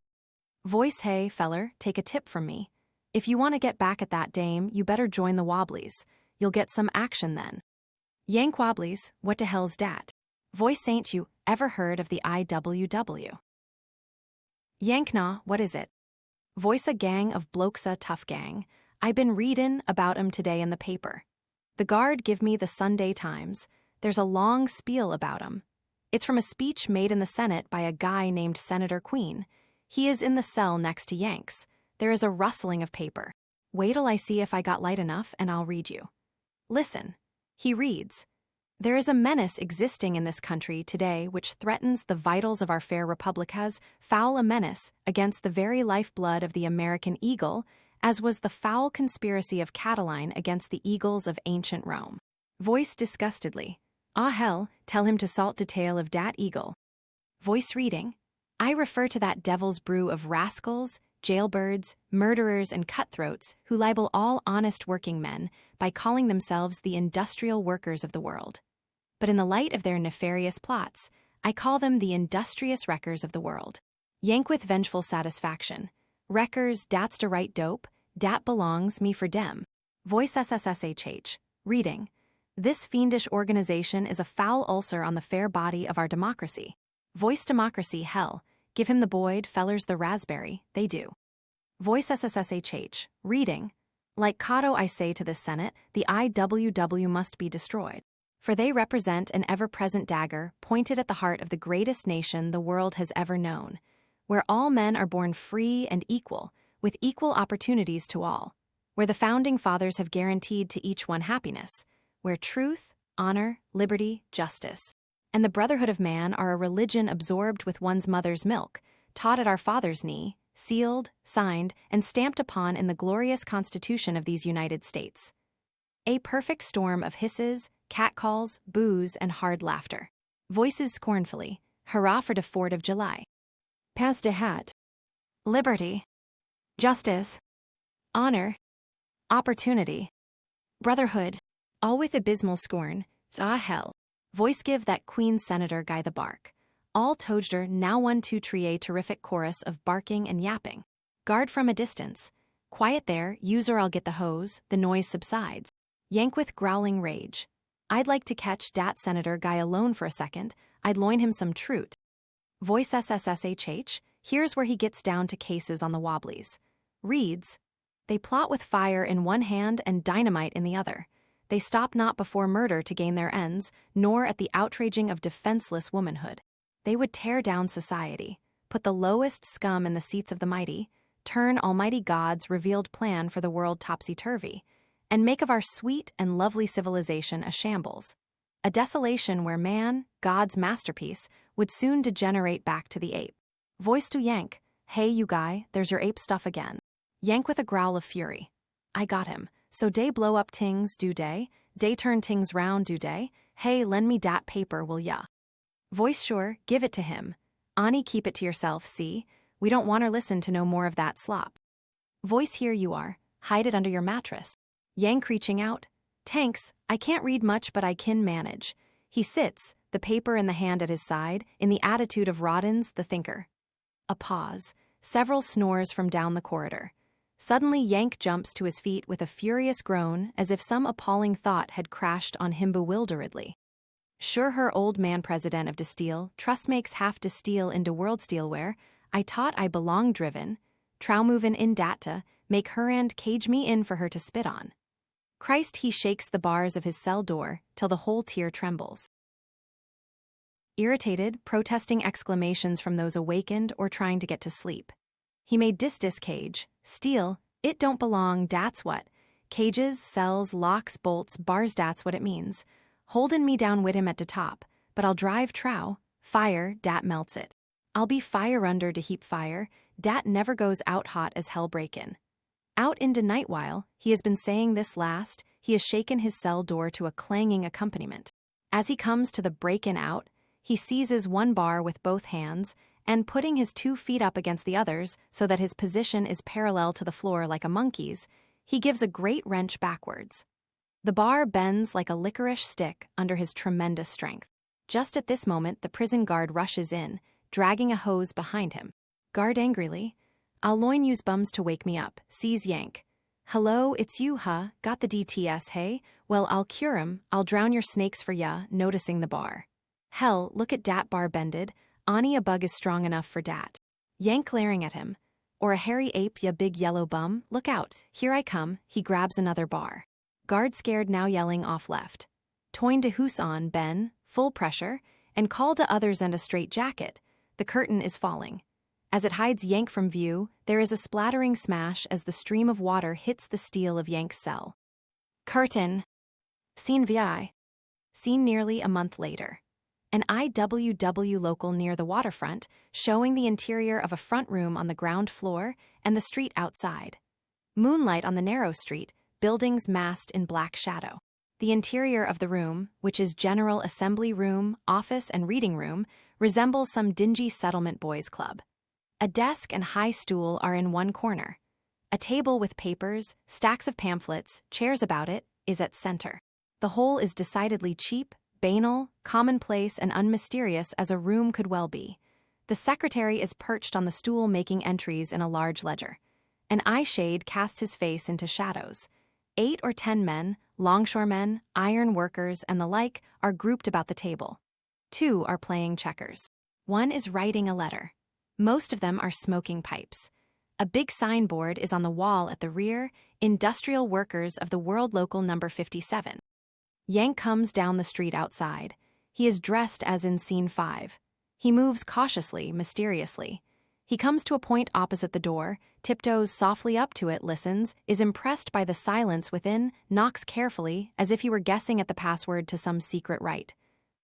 Voice, hey, feller, take a tip from me. If you want to get back at that dame, you better join the Wobblies. You'll get some action then. Yank Wobblies, what de hell's dat? Voice, ain't you ever heard of the IWW? Yank, nah, what is it? Voice, a gang of blokes, a tough gang. I been readin' about 'em today in the paper. The guard give me the Sunday Times. There's a long spiel about 'em. It's from a speech made in the Senate by a guy named Senator Queen. He is in the cell next to Yank's. There is a rustling of paper. Wait till I see if I got light enough and I'll read you. Listen. He reads. There is a menace existing in this country today which threatens the vitals of our fair republicas, foul a menace against the very lifeblood of the American eagle, as was the foul conspiracy of Catiline against the eagles of ancient Rome. Voice disgustedly, ah hell, tell him to salt detail of dat eagle. Voice reading, I refer to that devil's brew of rascals, jailbirds, murderers, and cutthroats who libel all honest working men by calling themselves the industrial workers of the world. But in the light of their nefarious plots, I call them the industrious wreckers of the world. Yank with vengeful satisfaction. Wreckers, dat's de right dope, dat belongs me for dem. Voice SSSHH. Reading. This fiendish organization is a foul ulcer on the fair body of our democracy. Voice democracy hell. Give him the Boyd, fellers the raspberry, they do. Voice SSSHH. Reading. Like Cato I say to this Senate, the IWW must be destroyed. For they represent an ever-present dagger pointed at the heart of the greatest nation the world has ever known, where all men are born free and equal, with equal opportunities to all, where the founding fathers have guaranteed to each one happiness, where truth, honor, liberty, justice, and the brotherhood of man are a religion absorbed with one's mother's milk, taught at our father's knee, sealed, signed, and stamped upon in the glorious Constitution of these United States. A perfect storm of hisses, catcalls, boos, and hard laughter. Voices scornfully, hurrah for the 4th of July. Pas de hat. Liberty. Justice. Honor. Opportunity. Brotherhood. All with abysmal scorn. Ah hell. Voice give that Queen's Senator guy the bark. All Tojder now 1-2 trie terrific chorus of barking and yapping. Guard from a distance. Quiet there, use or I'll get the hose, the noise subsides. Yank with growling rage. I'd like to catch dat Senator guy alone for a second, I'd loin him some trut. Voice SSSHH, here's where he gets down to cases on the wobblies. Reads, they plot with fire in one hand and dynamite in the other. They stop not before murder to gain their ends, nor at the outraging of defenseless womanhood. They would tear down society, put the lowest scum in the seats of the mighty, turn Almighty God's revealed plan for the world topsy-turvy, and make of our sweet and lovely civilization a shambles, a desolation where man, God's masterpiece, would soon degenerate back to the ape. Voice to Yank, hey you guy, there's your ape stuff again. Yank with a growl of fury. I got him, so dey blow up tings, do dey turn tings round, do dey, hey lend me dat paper will ya. Voice sure, give it to him. Ani keep it to yourself, see, we don't wanter listen to no more of that slop. Voice here you are, hide it under your mattress. Yank reaching out, tanks, I can't read much but I can manage. He sits, the paper in the hand at his side, in the attitude of Rodden's the thinker. A pause, several snores from down the corridor. Suddenly Yank jumps to his feet with a furious groan as if some appalling thought had crashed on him bewilderedly. Sure her old man president of de Steel, trust makes half de Steel into world steelware, I taught I belong driven, trow movin in data, make her and cage me in for her to spit on. Christ he shakes the bars of his cell door till the whole tier trembles. Irritated, protesting exclamations from those awakened or trying to get to sleep. He made dis cage, steel, it don't belong, dat's what. Cages, cells, locks, bolts, bars, dat's what it means. Holdin' me down wid him at de top, but I'll drive trow, fire, dat melts it. I'll be fire under to heap fire, dat never goes out hot as hell breakin'. Out in de night while, he has been saying this last, he has shaken his cell door to a clanging accompaniment. As he comes to the break-in out, he seizes one bar with both hands, and putting his 2 feet up against the others so that his position is parallel to the floor like a monkey's, he gives a great wrench backwards. The bar bends like a licorice stick under his tremendous strength. Just at this moment, the prison guard rushes in, dragging a hose behind him. Guard angrily, I'll loin use bums to wake me up, sees Yank. Hello, it's you, huh? Got the DTS, hey? Well, I'll cure 'em, I'll drown your snakes for ya, noticing the bar. Hell, look at dat bar bended, Ani a bug is strong enough for dat. Yank glaring at him. Or a hairy ape, ya big yellow bum, look out, here I come, he grabs another bar. Guard scared now yelling off left. Toin de hoos on, Ben, full pressure, and call to others and a straight jacket. The curtain is falling. As it hides Yank from view, there is a splattering smash as the stream of water hits the steel of Yank's cell. Curtain. Scene vi. Seen nearly a month later. An IWW local near the waterfront, showing the interior of a front room on the ground floor and the street outside. Moonlight on the narrow street, buildings massed in black shadow. The interior of the room, which is general assembly room, office, and reading room, resembles some dingy settlement boys' club. A desk and high stool are in one corner. A table with papers, stacks of pamphlets, chairs about it, is at center. The whole is decidedly cheap, banal, commonplace, and unmysterious as a room could well be. The secretary is perched on the stool making entries in a large ledger. An eye shade casts his face into shadows. 8 or 10 men, longshoremen, iron workers, and the like, are grouped about the table. 2 are playing checkers. 1 is writing a letter. Most of them are smoking pipes. A big signboard is on the wall at the rear, Industrial Workers of the World Local Number 57. Yank comes down the street outside. He is dressed as in Scene 5. He moves cautiously, mysteriously. He comes to a point opposite the door, tiptoes softly up to it, listens, is impressed by the silence within, knocks carefully, as if he were guessing at the password to some secret rite.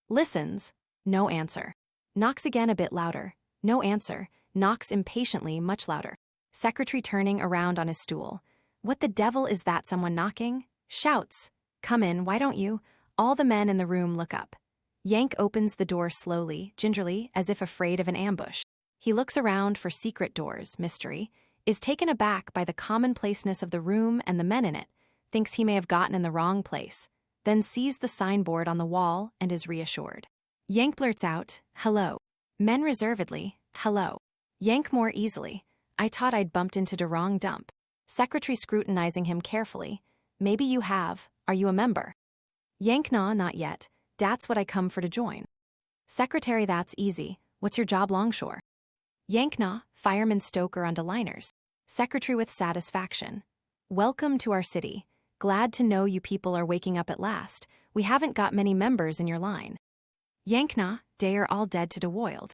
Listens. No answer. Knocks again a bit louder. No answer. Knocks impatiently, much louder. Secretary turning around on his stool. What the devil is that, someone knocking? Shouts. Come in, why don't you? All the men in the room look up. Yank opens the door slowly, gingerly, as if afraid of an ambush. He looks around for secret doors, mystery, is taken aback by the commonplaceness of the room and the men in it, thinks he may have gotten in the wrong place, then sees the signboard on the wall and is reassured. Yank blurts out, hello. Men reservedly, hello. Yank more easily, I thought I'd bumped into the wrong dump. Secretary scrutinizing him carefully, maybe you have, are you a member? Yank nah, not yet, that's what I come for to join. Secretary, that's easy, what's your job longshore? Yank nah, fireman stoker on the liners. Secretary with satisfaction. Welcome to our city. Glad to know you people are waking up at last. We haven't got many members in your line. Yank nah, they are all dead to the world.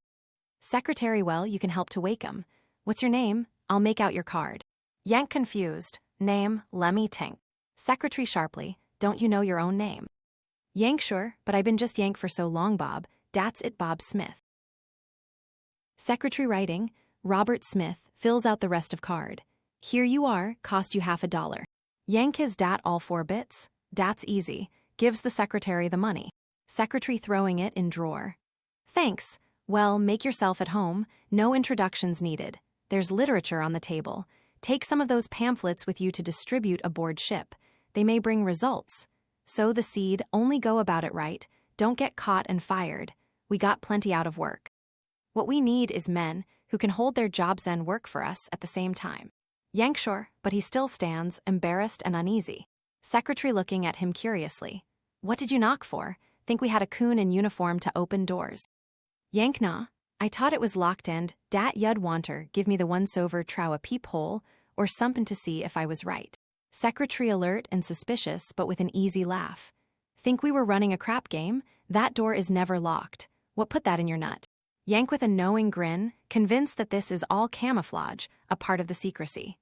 Secretary, well, you can help to wake 'em. What's your name? I'll make out your card. Yank confused. Name, lemme think. Secretary sharply, don't you know your own name? Yank sure, but I been just Yank for so long, Bob. Dat's it, Bob Smith. Secretary writing, Robert Smith, fills out the rest of card. Here you are, cost you $50. Yank is dat all 4 bits? Dat's easy, gives the secretary the money. Secretary throwing it in drawer. Thanks, well, make yourself at home, no introductions needed. There's literature on the table. Take some of those pamphlets with you to distribute aboard ship. They may bring results. Sow the seed, only go about it right, don't get caught and fired. We got plenty out of work. What we need is men who can hold their jobs and work for us at the same time. Yank sure, but he still stands, embarrassed and uneasy. Secretary looking at him curiously. What did you knock for? Think we had a coon in uniform to open doors. Yank nah, I thought it was locked and, dat yud wanter give me the once over trow a peephole, or somethin' to see if I was right. Secretary alert and suspicious, but with an easy laugh. Think we were running a crap game? That door is never locked. What put that in your nut? Yank with a knowing grin, convinced that this is all camouflage, a part of the secrecy.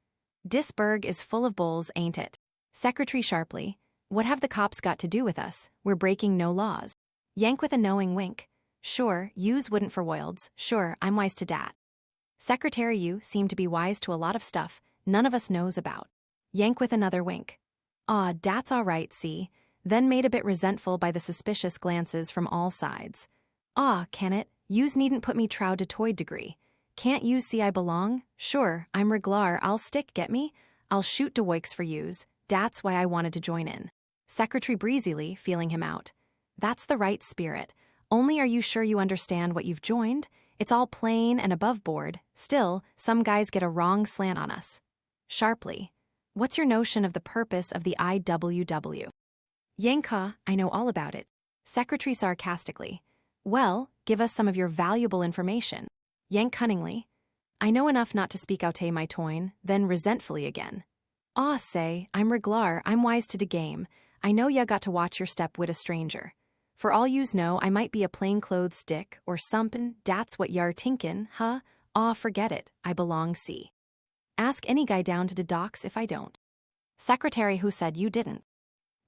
Disburg is full of bulls, ain't it? Secretary sharply, what have the cops got to do with us? We're breaking no laws. Yank with a knowing wink. Sure, yous wouldn't for wilds, sure, I'm wise to dat. Secretary, you seem to be wise to a lot of stuff none of us knows about. Yank with another wink. Aw, dat's all right, see, then made a bit resentful by the suspicious glances from all sides. Aw, can it? Yous needn't put me trow de toy degree. Can't yous see I belong? Sure, I'm reglar, I'll stick, get me? I'll shoot de woiks for yous, dat's why I wanted to join in. Secretary breezily, feeling him out. That's the right spirit. Only are you sure you understand what you've joined? It's all plain and above board. Still, some guys get a wrong slant on us. Sharply. What's your notion of the purpose of the IWW? Yanka, I know all about it. Secretary sarcastically. Well, give us some of your valuable information. Yank cunningly. I know enough not to speak oute my toin, then resentfully again. Aw, say, I'm reglar, I'm wise to de game. I know ya got to watch your step wid a stranger. For all yous know, I might be a plainclothes stick, or sompin', dat's what y'are tinkin', huh? Aw, forget it, I belong see. Ask any guy down to de docks if I don't. Secretary, who said you didn't?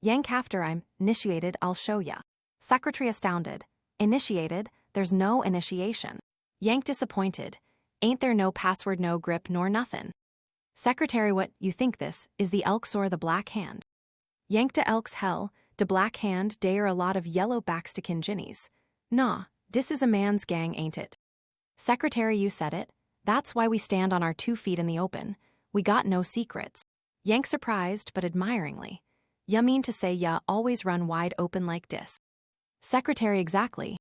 Yank after I'm initiated, I'll show ya. Secretary astounded. Initiated, there's no initiation. Yank disappointed. Ain't there no password, no grip, nor nothin'. Secretary, what, you think this, is the Elks or the Black Hand? Yank de Elks hell, de Black Hand, dey are a lot of yellow backstikin jinnies. Nah, dis is a man's gang, ain't it? Secretary, you said it. That's why we stand on our 2 feet in the open. We got no secrets. Yank surprised, but admiringly. Ya mean to say ya always run wide open like dis? Secretary, exactly.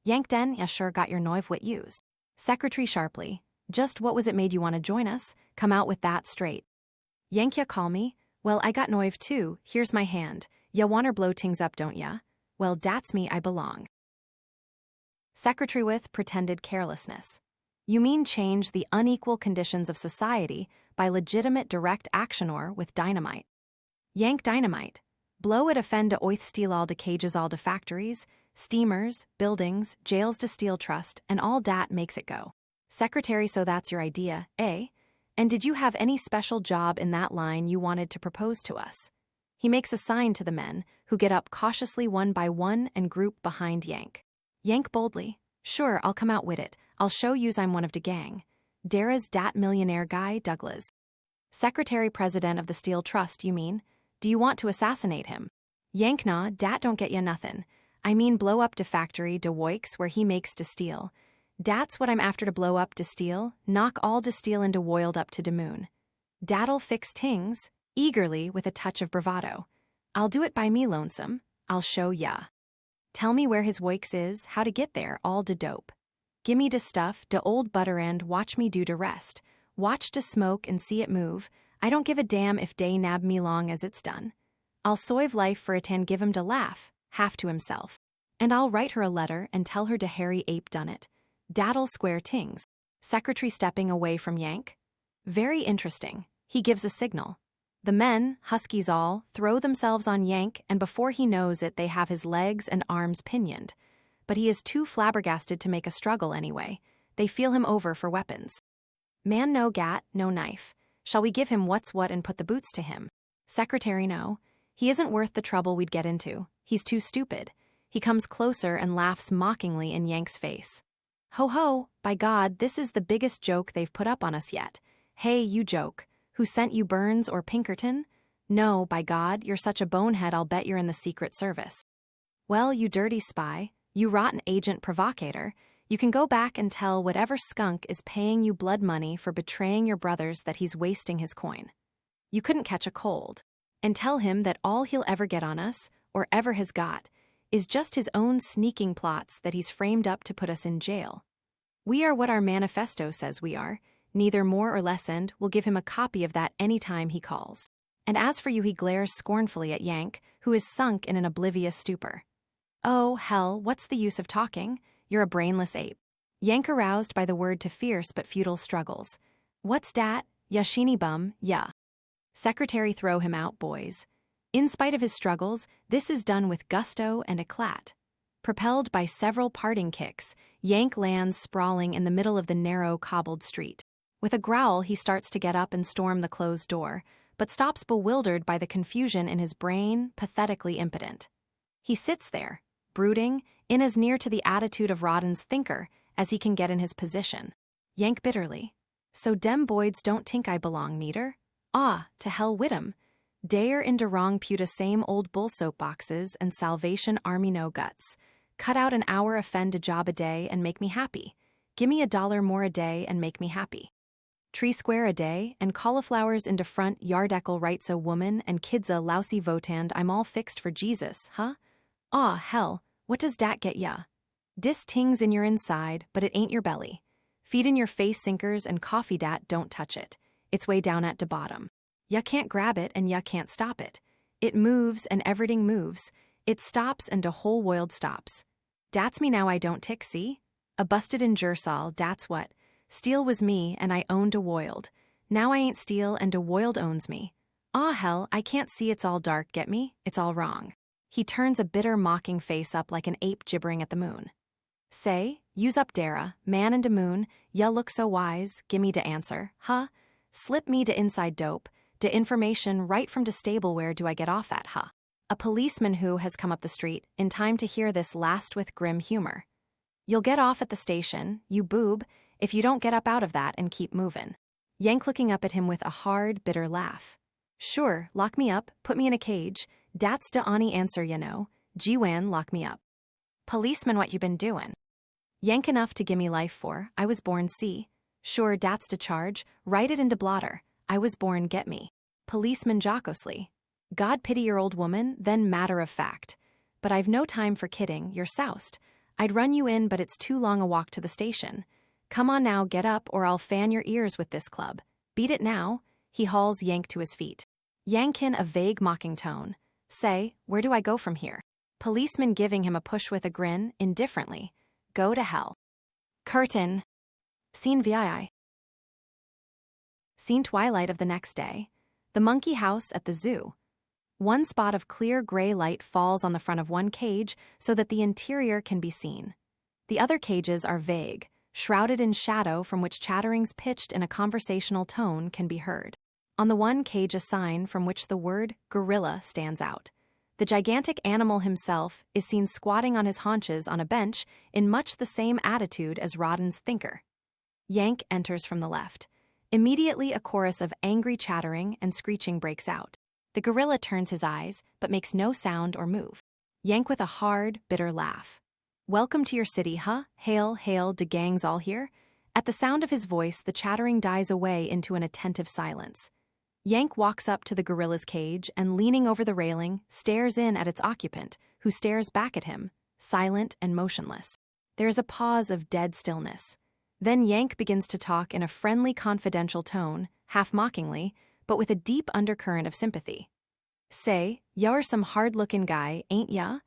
Yank den, ya sure got your noive wit use. Secretary sharply. Just what was it made you want to join us? Come out with that straight. Yank, ya call me? Well, I got noive too. Here's my hand. Ya wanter blow tings up, don't ya? Well, dat's me, I belong. Secretary with pretended carelessness. You mean change the unequal conditions of society by legitimate direct action or with dynamite. Yank dynamite. Blow it offend to oith steal all de cages all de factories, steamers, buildings, jails to steel trust, and all dat makes it go. Secretary, so that's your idea, eh? And did you have any special job in that line you wanted to propose to us? He makes a sign to the men, who get up cautiously one by one and group behind Yank. Yank boldly. Sure, I'll come out wid it. I'll show you's I'm one of de gang. Dara's dat millionaire guy, Douglas. Secretary President of the Steel Trust, you mean? Do you want to assassinate him? Yank, nah, dat don't get ya nothin'. I mean blow up de factory de Woikes where he makes de steel. Dat's what I'm after, to blow up de steel, knock all de steel into woiled up to de moon. Dat'll fix tings, eagerly with a touch of bravado. I'll do it by me lonesome. I'll show ya. Tell me where his Woikes is, how to get there, all de dope. Gimme de stuff, de old butter and watch me do de rest. Watch de smoke and see it move. I don't give a damn if dey nab me long as it's done. I'll soive life for it and give him de laugh, half to himself. And I'll write her a letter and tell her de Hairy Ape done it. Dat'll square tings. Secretary stepping away from Yank. Very interesting. He gives a signal. The men, huskies all, throw themselves on Yank, and before he knows it they have his legs and arms pinioned. But he is too flabbergasted to make a struggle anyway. They feel him over for weapons. Man no gat, no knife. Shall we give him what's what and put the boots to him? Secretary, no. He isn't worth the trouble we'd get into. He's too stupid. He comes closer and laughs mockingly in Yank's face. Ho ho, by God, this is the biggest joke they've put up on us yet. Hey, you joke. Who sent you, Burns or Pinkerton? No, by God, you're such a bonehead I'll bet you're in the Secret Service. Well, you dirty spy, you rotten agent provocator, you can go back and tell whatever skunk is paying you blood money for betraying your brothers that he's wasting his coin. You couldn't catch a cold. And tell him that all he'll ever get on us, or ever has got, is just his own sneaking plots that he's framed up to put us in jail. We are what our manifesto says we are, neither more or less, and we'll give him a copy of that any time he calls. And as for you, he glares scornfully at Yank, who is sunk in an oblivious stupor. Oh, hell, what's the use of talking? You're a brainless ape. Yank aroused by the word to fierce but futile struggles. What's dat? Ya sheeny bum, ya. Secretary, throw him out, boys. In spite of his struggles, this is done with gusto and eclat. Propelled by several parting kicks, Yank lands sprawling in the middle of the narrow, cobbled street. With a growl, he starts to get up and storm the closed door, but stops bewildered by the confusion in his brain, pathetically impotent. He sits there, brooding, in as near to the attitude of Rodden's thinker as he can get in his position. Yank bitterly. So dem boys don't tink I belong neater? Ah, to hell wid 'em. Dare in de wrong pewta same old bull soapboxes and Salvation Army no guts. Cut out an hour offend a job a day and make me happy. Gimme $1 more a day and make me happy. Tree square a day and cauliflowers into front yardeckle writes a woman and kids a lousy votand I'm all fixed for Jesus, huh? Aw, hell, what does dat get ya? Dis tings in your inside, but it ain't your belly. Feed in your face sinkers and coffee dat don't touch it. It's way down at de bottom. Ya can't grab it and ya can't stop it. It moves and everything moves. It stops and de whole world stops. Dat's me now I don't tick, see? A busted in Jersall, dat's what. Steel was me and I owned de woiled. Now I ain't steel and de woiled owns me. Aw hell, I can't see, it's all dark, get me? It's all wrong. He turns a bitter mocking face up like an ape gibbering at the moon. Say, use up Dara, man and de moon, ya look so wise, gimme de answer, huh? Slip me de inside dope, de information right from de stable where do I get off at, huh? A policeman who has come up the street in time to hear this last with grim humor. You'll get off at the station, you boob, if you don't get up out of that and keep movin'. Yank looking up at him with a hard, bitter laugh. Sure, lock me up, put me in a cage, dat's de onny answer you know, Gwan lock me up. Policeman what you been doin'? Yank enough to gimme life for, I was born see. Sure, dat's de charge, write it in de blotter, I was born get me. Policeman jocosely. God pity your old woman, then matter of fact. But I've no time for kidding, you're soused. I'd run you in but it's too long a walk to the station. Come on now, get up or I'll fan your ears with this club. Beat it now. He hauls Yank to his feet. Yank in a vague mocking tone. Say, where do I go from here? Policeman giving him a push with a grin, indifferently. Go to hell. Curtain. Scene VII. Scene twilight of the next day. The monkey house at the zoo. One spot of clear gray light falls on the front of one cage so that the interior can be seen. The other cages are vague, shrouded in shadow from which chatterings pitched in a conversational tone can be heard. On the one cage a sign from which the word gorilla stands out. The gigantic animal himself is seen squatting on his haunches on a bench in much the same attitude as Rodden's thinker. Yank enters from the left. Immediately a chorus of angry chattering and screeching breaks out. The gorilla turns his eyes, but makes no sound or move. Yank with a hard, bitter laugh. Welcome to your city, huh? Hail, hail, de gangs all here? At the sound of his voice, the chattering dies away into an attentive silence. Yank walks up to the gorilla's cage and, leaning over the railing, stares in at its occupant, who stares back at him, silent and motionless. There is a pause of dead stillness. Then Yank begins to talk in a friendly, confidential tone, half mockingly, but with a deep undercurrent of sympathy. Say, ya are some hard-looking guy, ain't ya?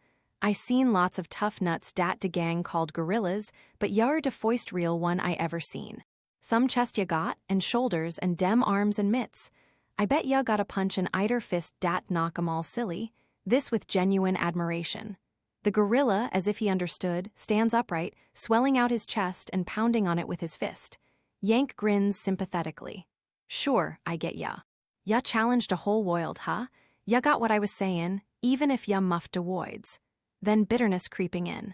I seen lots of tough nuts dat de gang called gorillas, but ya are de foist real one I ever seen. Some chest ya got, and shoulders, and dem arms and mitts. I bet ya got a punch an eider fist dat knock 'em all silly, this with genuine admiration. The gorilla, as if he understood, stands upright, swelling out his chest and pounding on it with his fist. Yank grins sympathetically. Sure, I get ya. Ya challenged a whole world, huh? Ya got what I was sayin', even if ya muffed de woids. Then bitterness creeping in.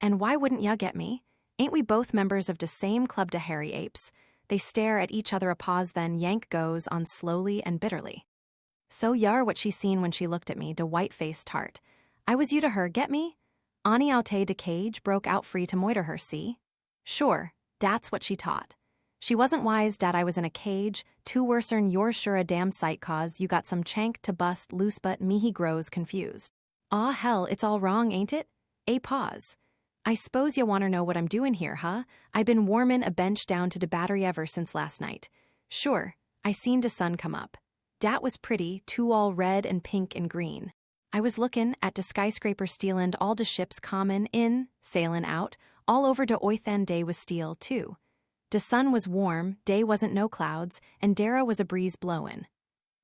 And why wouldn't ya get me? Ain't we both members of de same club de Hairy Apes? They stare at each other a pause, then Yank goes on slowly and bitterly. So ya are what she seen when she looked at me, de white-faced tart. I was you to her, get me? Ani oute de cage broke out free to moiter her, see? Sure, dat's what she taught. She wasn't wise dat I was in a cage, too worser'n yours sure a damn sight cause you got some chank to bust loose but me he grows confused. Aw hell, it's all wrong, ain't it? A pause. I s'pose ya wanter know what I'm doin' here, huh? I been warmin' a bench down to de battery ever since last night. Sure, I seen de sun come up. Dat was pretty, too all red and pink and green. I was lookin' at de skyscraper stealin' all de ships comin' in, sailin' out, all over de oithen day was steel, too. De sun was warm, day wasn't no clouds, and dera was a breeze blowin'.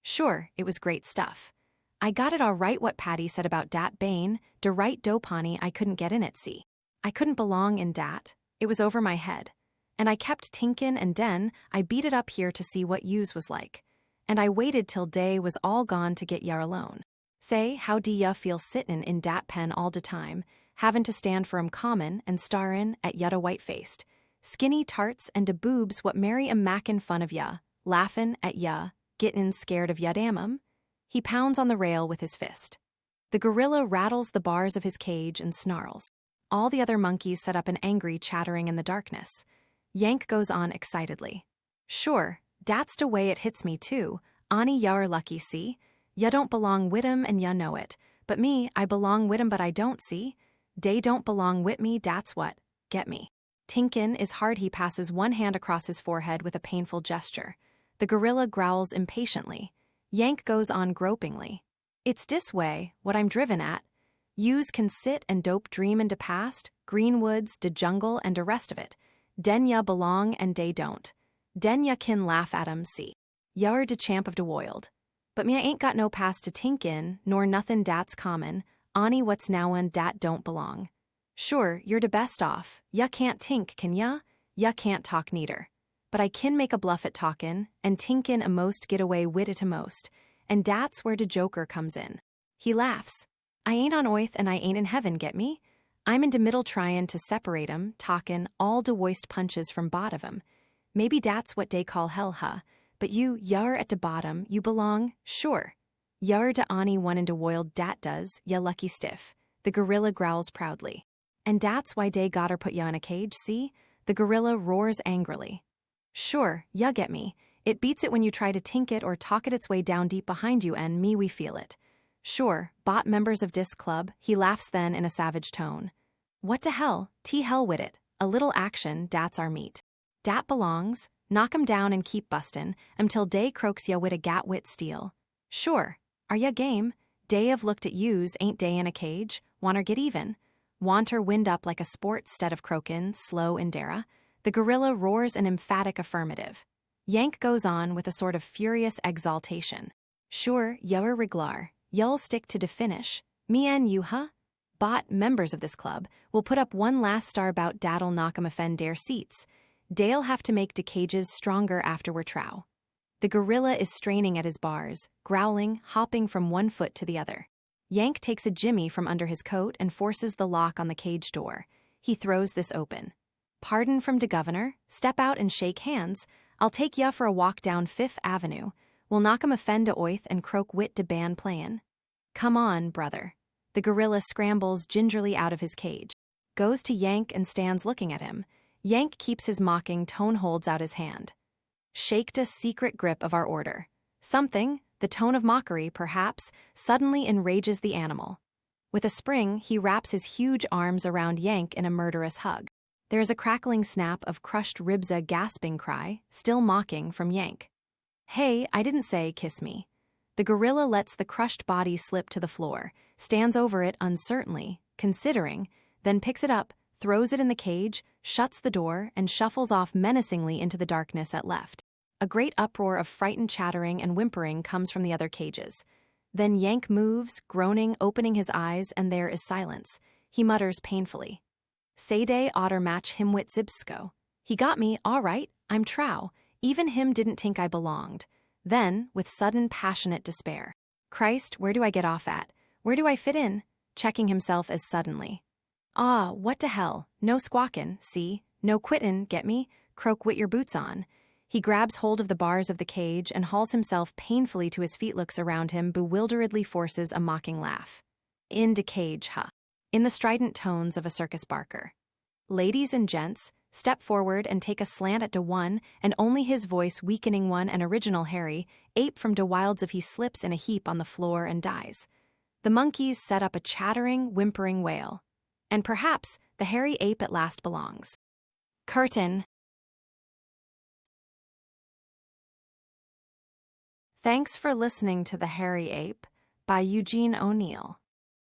Sure, it was great stuff. I got it all right what Patty said about dat bane, de right dopani I couldn't get in it, see. I couldn't belong in dat, it was over my head. And I kept tinkin' and den, I beat it up here to see what yous was like. And I waited till day was all gone to get yar alone. Say, how do ya feel sittin' in dat pen all de time, havin' to stand for 'em common and starin' at yada white-faced. Skinny tarts and de boobs what marry a mackin' fun of ya, laughin' at ya, gittin' scared of ya damn 'em. He pounds on the rail with his fist. The gorilla rattles the bars of his cage and snarls. All the other monkeys set up an angry chattering in the darkness. Yank goes on excitedly. Sure, dat's de way it hits me too. Ani ya are lucky, see? Ya don't belong wid 'em and ya know it. But me, I belong wid 'em but I don't, see? Dey don't belong wid me, dat's what. Get me. Tinkin is hard. He passes one hand across his forehead with a painful gesture. The gorilla growls impatiently. Yank goes on gropingly. It's dis way, what I'm driven at. Yous can sit and dope dream into past, greenwoods, de jungle, and de rest of it. Den ya belong and dey don't. Den ya kin laugh at 'em, see. Ya are de champ of de woild. But me I ain't got no past to tink in, nor nothin' dat's common, ani what's now'n dat don't belong. Sure, you're de best off, ya can't tink, can ya? Ya can't talk neither. But I kin make a bluff at talkin', and tinkin' a most get away wid it a most, and dat's where de joker comes in. He laughs. I ain't on oith and I ain't in heaven, get me? I'm in de middle tryin' to separate 'em, talkin' all de woist punches from bot of 'em. Maybe dat's what dey call hell, huh? But you're at de bottom, you belong, sure. You're de ani one in de world dat does, ya lucky stiff. The gorilla growls proudly. And dat's why dey gotter put ya in a cage, see? The gorilla roars angrily. Sure, ya get me. It beats it when you try to tink it or talk it its way down deep behind you and me we feel it. Sure, bot members of dis club, he laughs then in a savage tone. What de hell, hell wid it, a little action, dat's our meat. Dat belongs, knock 'em down and keep bustin', until dey croaks ya wid a gat wit steel. Sure, are ya game? Dey have looked at yous, ain't dey in a cage, wanter get even? Wanter wind up like a sport stead of croakin', slow and dara? The gorilla roars an emphatic affirmative. Yank goes on with a sort of furious exaltation. Sure, you're reglar. You'll stick to de finish. Me and you, huh? Bot, members of this club, will put up one last star bout dat'll knock 'em offend dere seats. Dey'll have to make de cages stronger after we're trow. The gorilla is straining at his bars, growling, hopping from one foot to the other. Yank takes a jimmy from under his coat and forces the lock on the cage door. He throws this open. Pardon from de governor, step out and shake hands. I'll take ya for a walk down Fifth Avenue. We'll knock 'em offend de oith and croak wit de band playin'. Come on, brother. The gorilla scrambles gingerly out of his cage, goes to Yank and stands looking at him. Yank keeps his mocking tone, holds out his hand. Shaked a secret grip of our order. Something, the tone of mockery, perhaps, suddenly enrages the animal. With a spring, he wraps his huge arms around Yank in a murderous hug. There is a crackling snap of crushed ribs, a gasping cry, still mocking, from Yank. Hey, I didn't say kiss me. The gorilla lets the crushed body slip to the floor, stands over it uncertainly, considering, then picks it up, throws it in the cage, shuts the door, and shuffles off menacingly into the darkness at left. A great uproar of frightened chattering and whimpering comes from the other cages. Then Yank moves, groaning, opening his eyes, and there is silence. He mutters painfully. Sayday otter match him wit zibsko. He got me, all right, I'm trow. Even him didn't think I belonged. Then, with sudden passionate despair. Christ, where do I get off at? Where do I fit in? Checking himself as suddenly. Ah, what de hell, no squawkin', see? No quittin', get me? Croak wit your boots on. He grabs hold of the bars of the cage and hauls himself painfully to his feet, looks around him, bewilderedly forces a mocking laugh. In de cage, huh? In the strident tones of a circus barker. Ladies and gents, step forward and take a slant at de one, and only his voice weakening one and original Hairy Ape from de wilds of he slips in a heap on the floor and dies. The monkeys set up a chattering, whimpering wail. And perhaps the Hairy Ape at last belongs. Curtain. Thanks for listening to The Hairy Ape by Eugene O'Neill.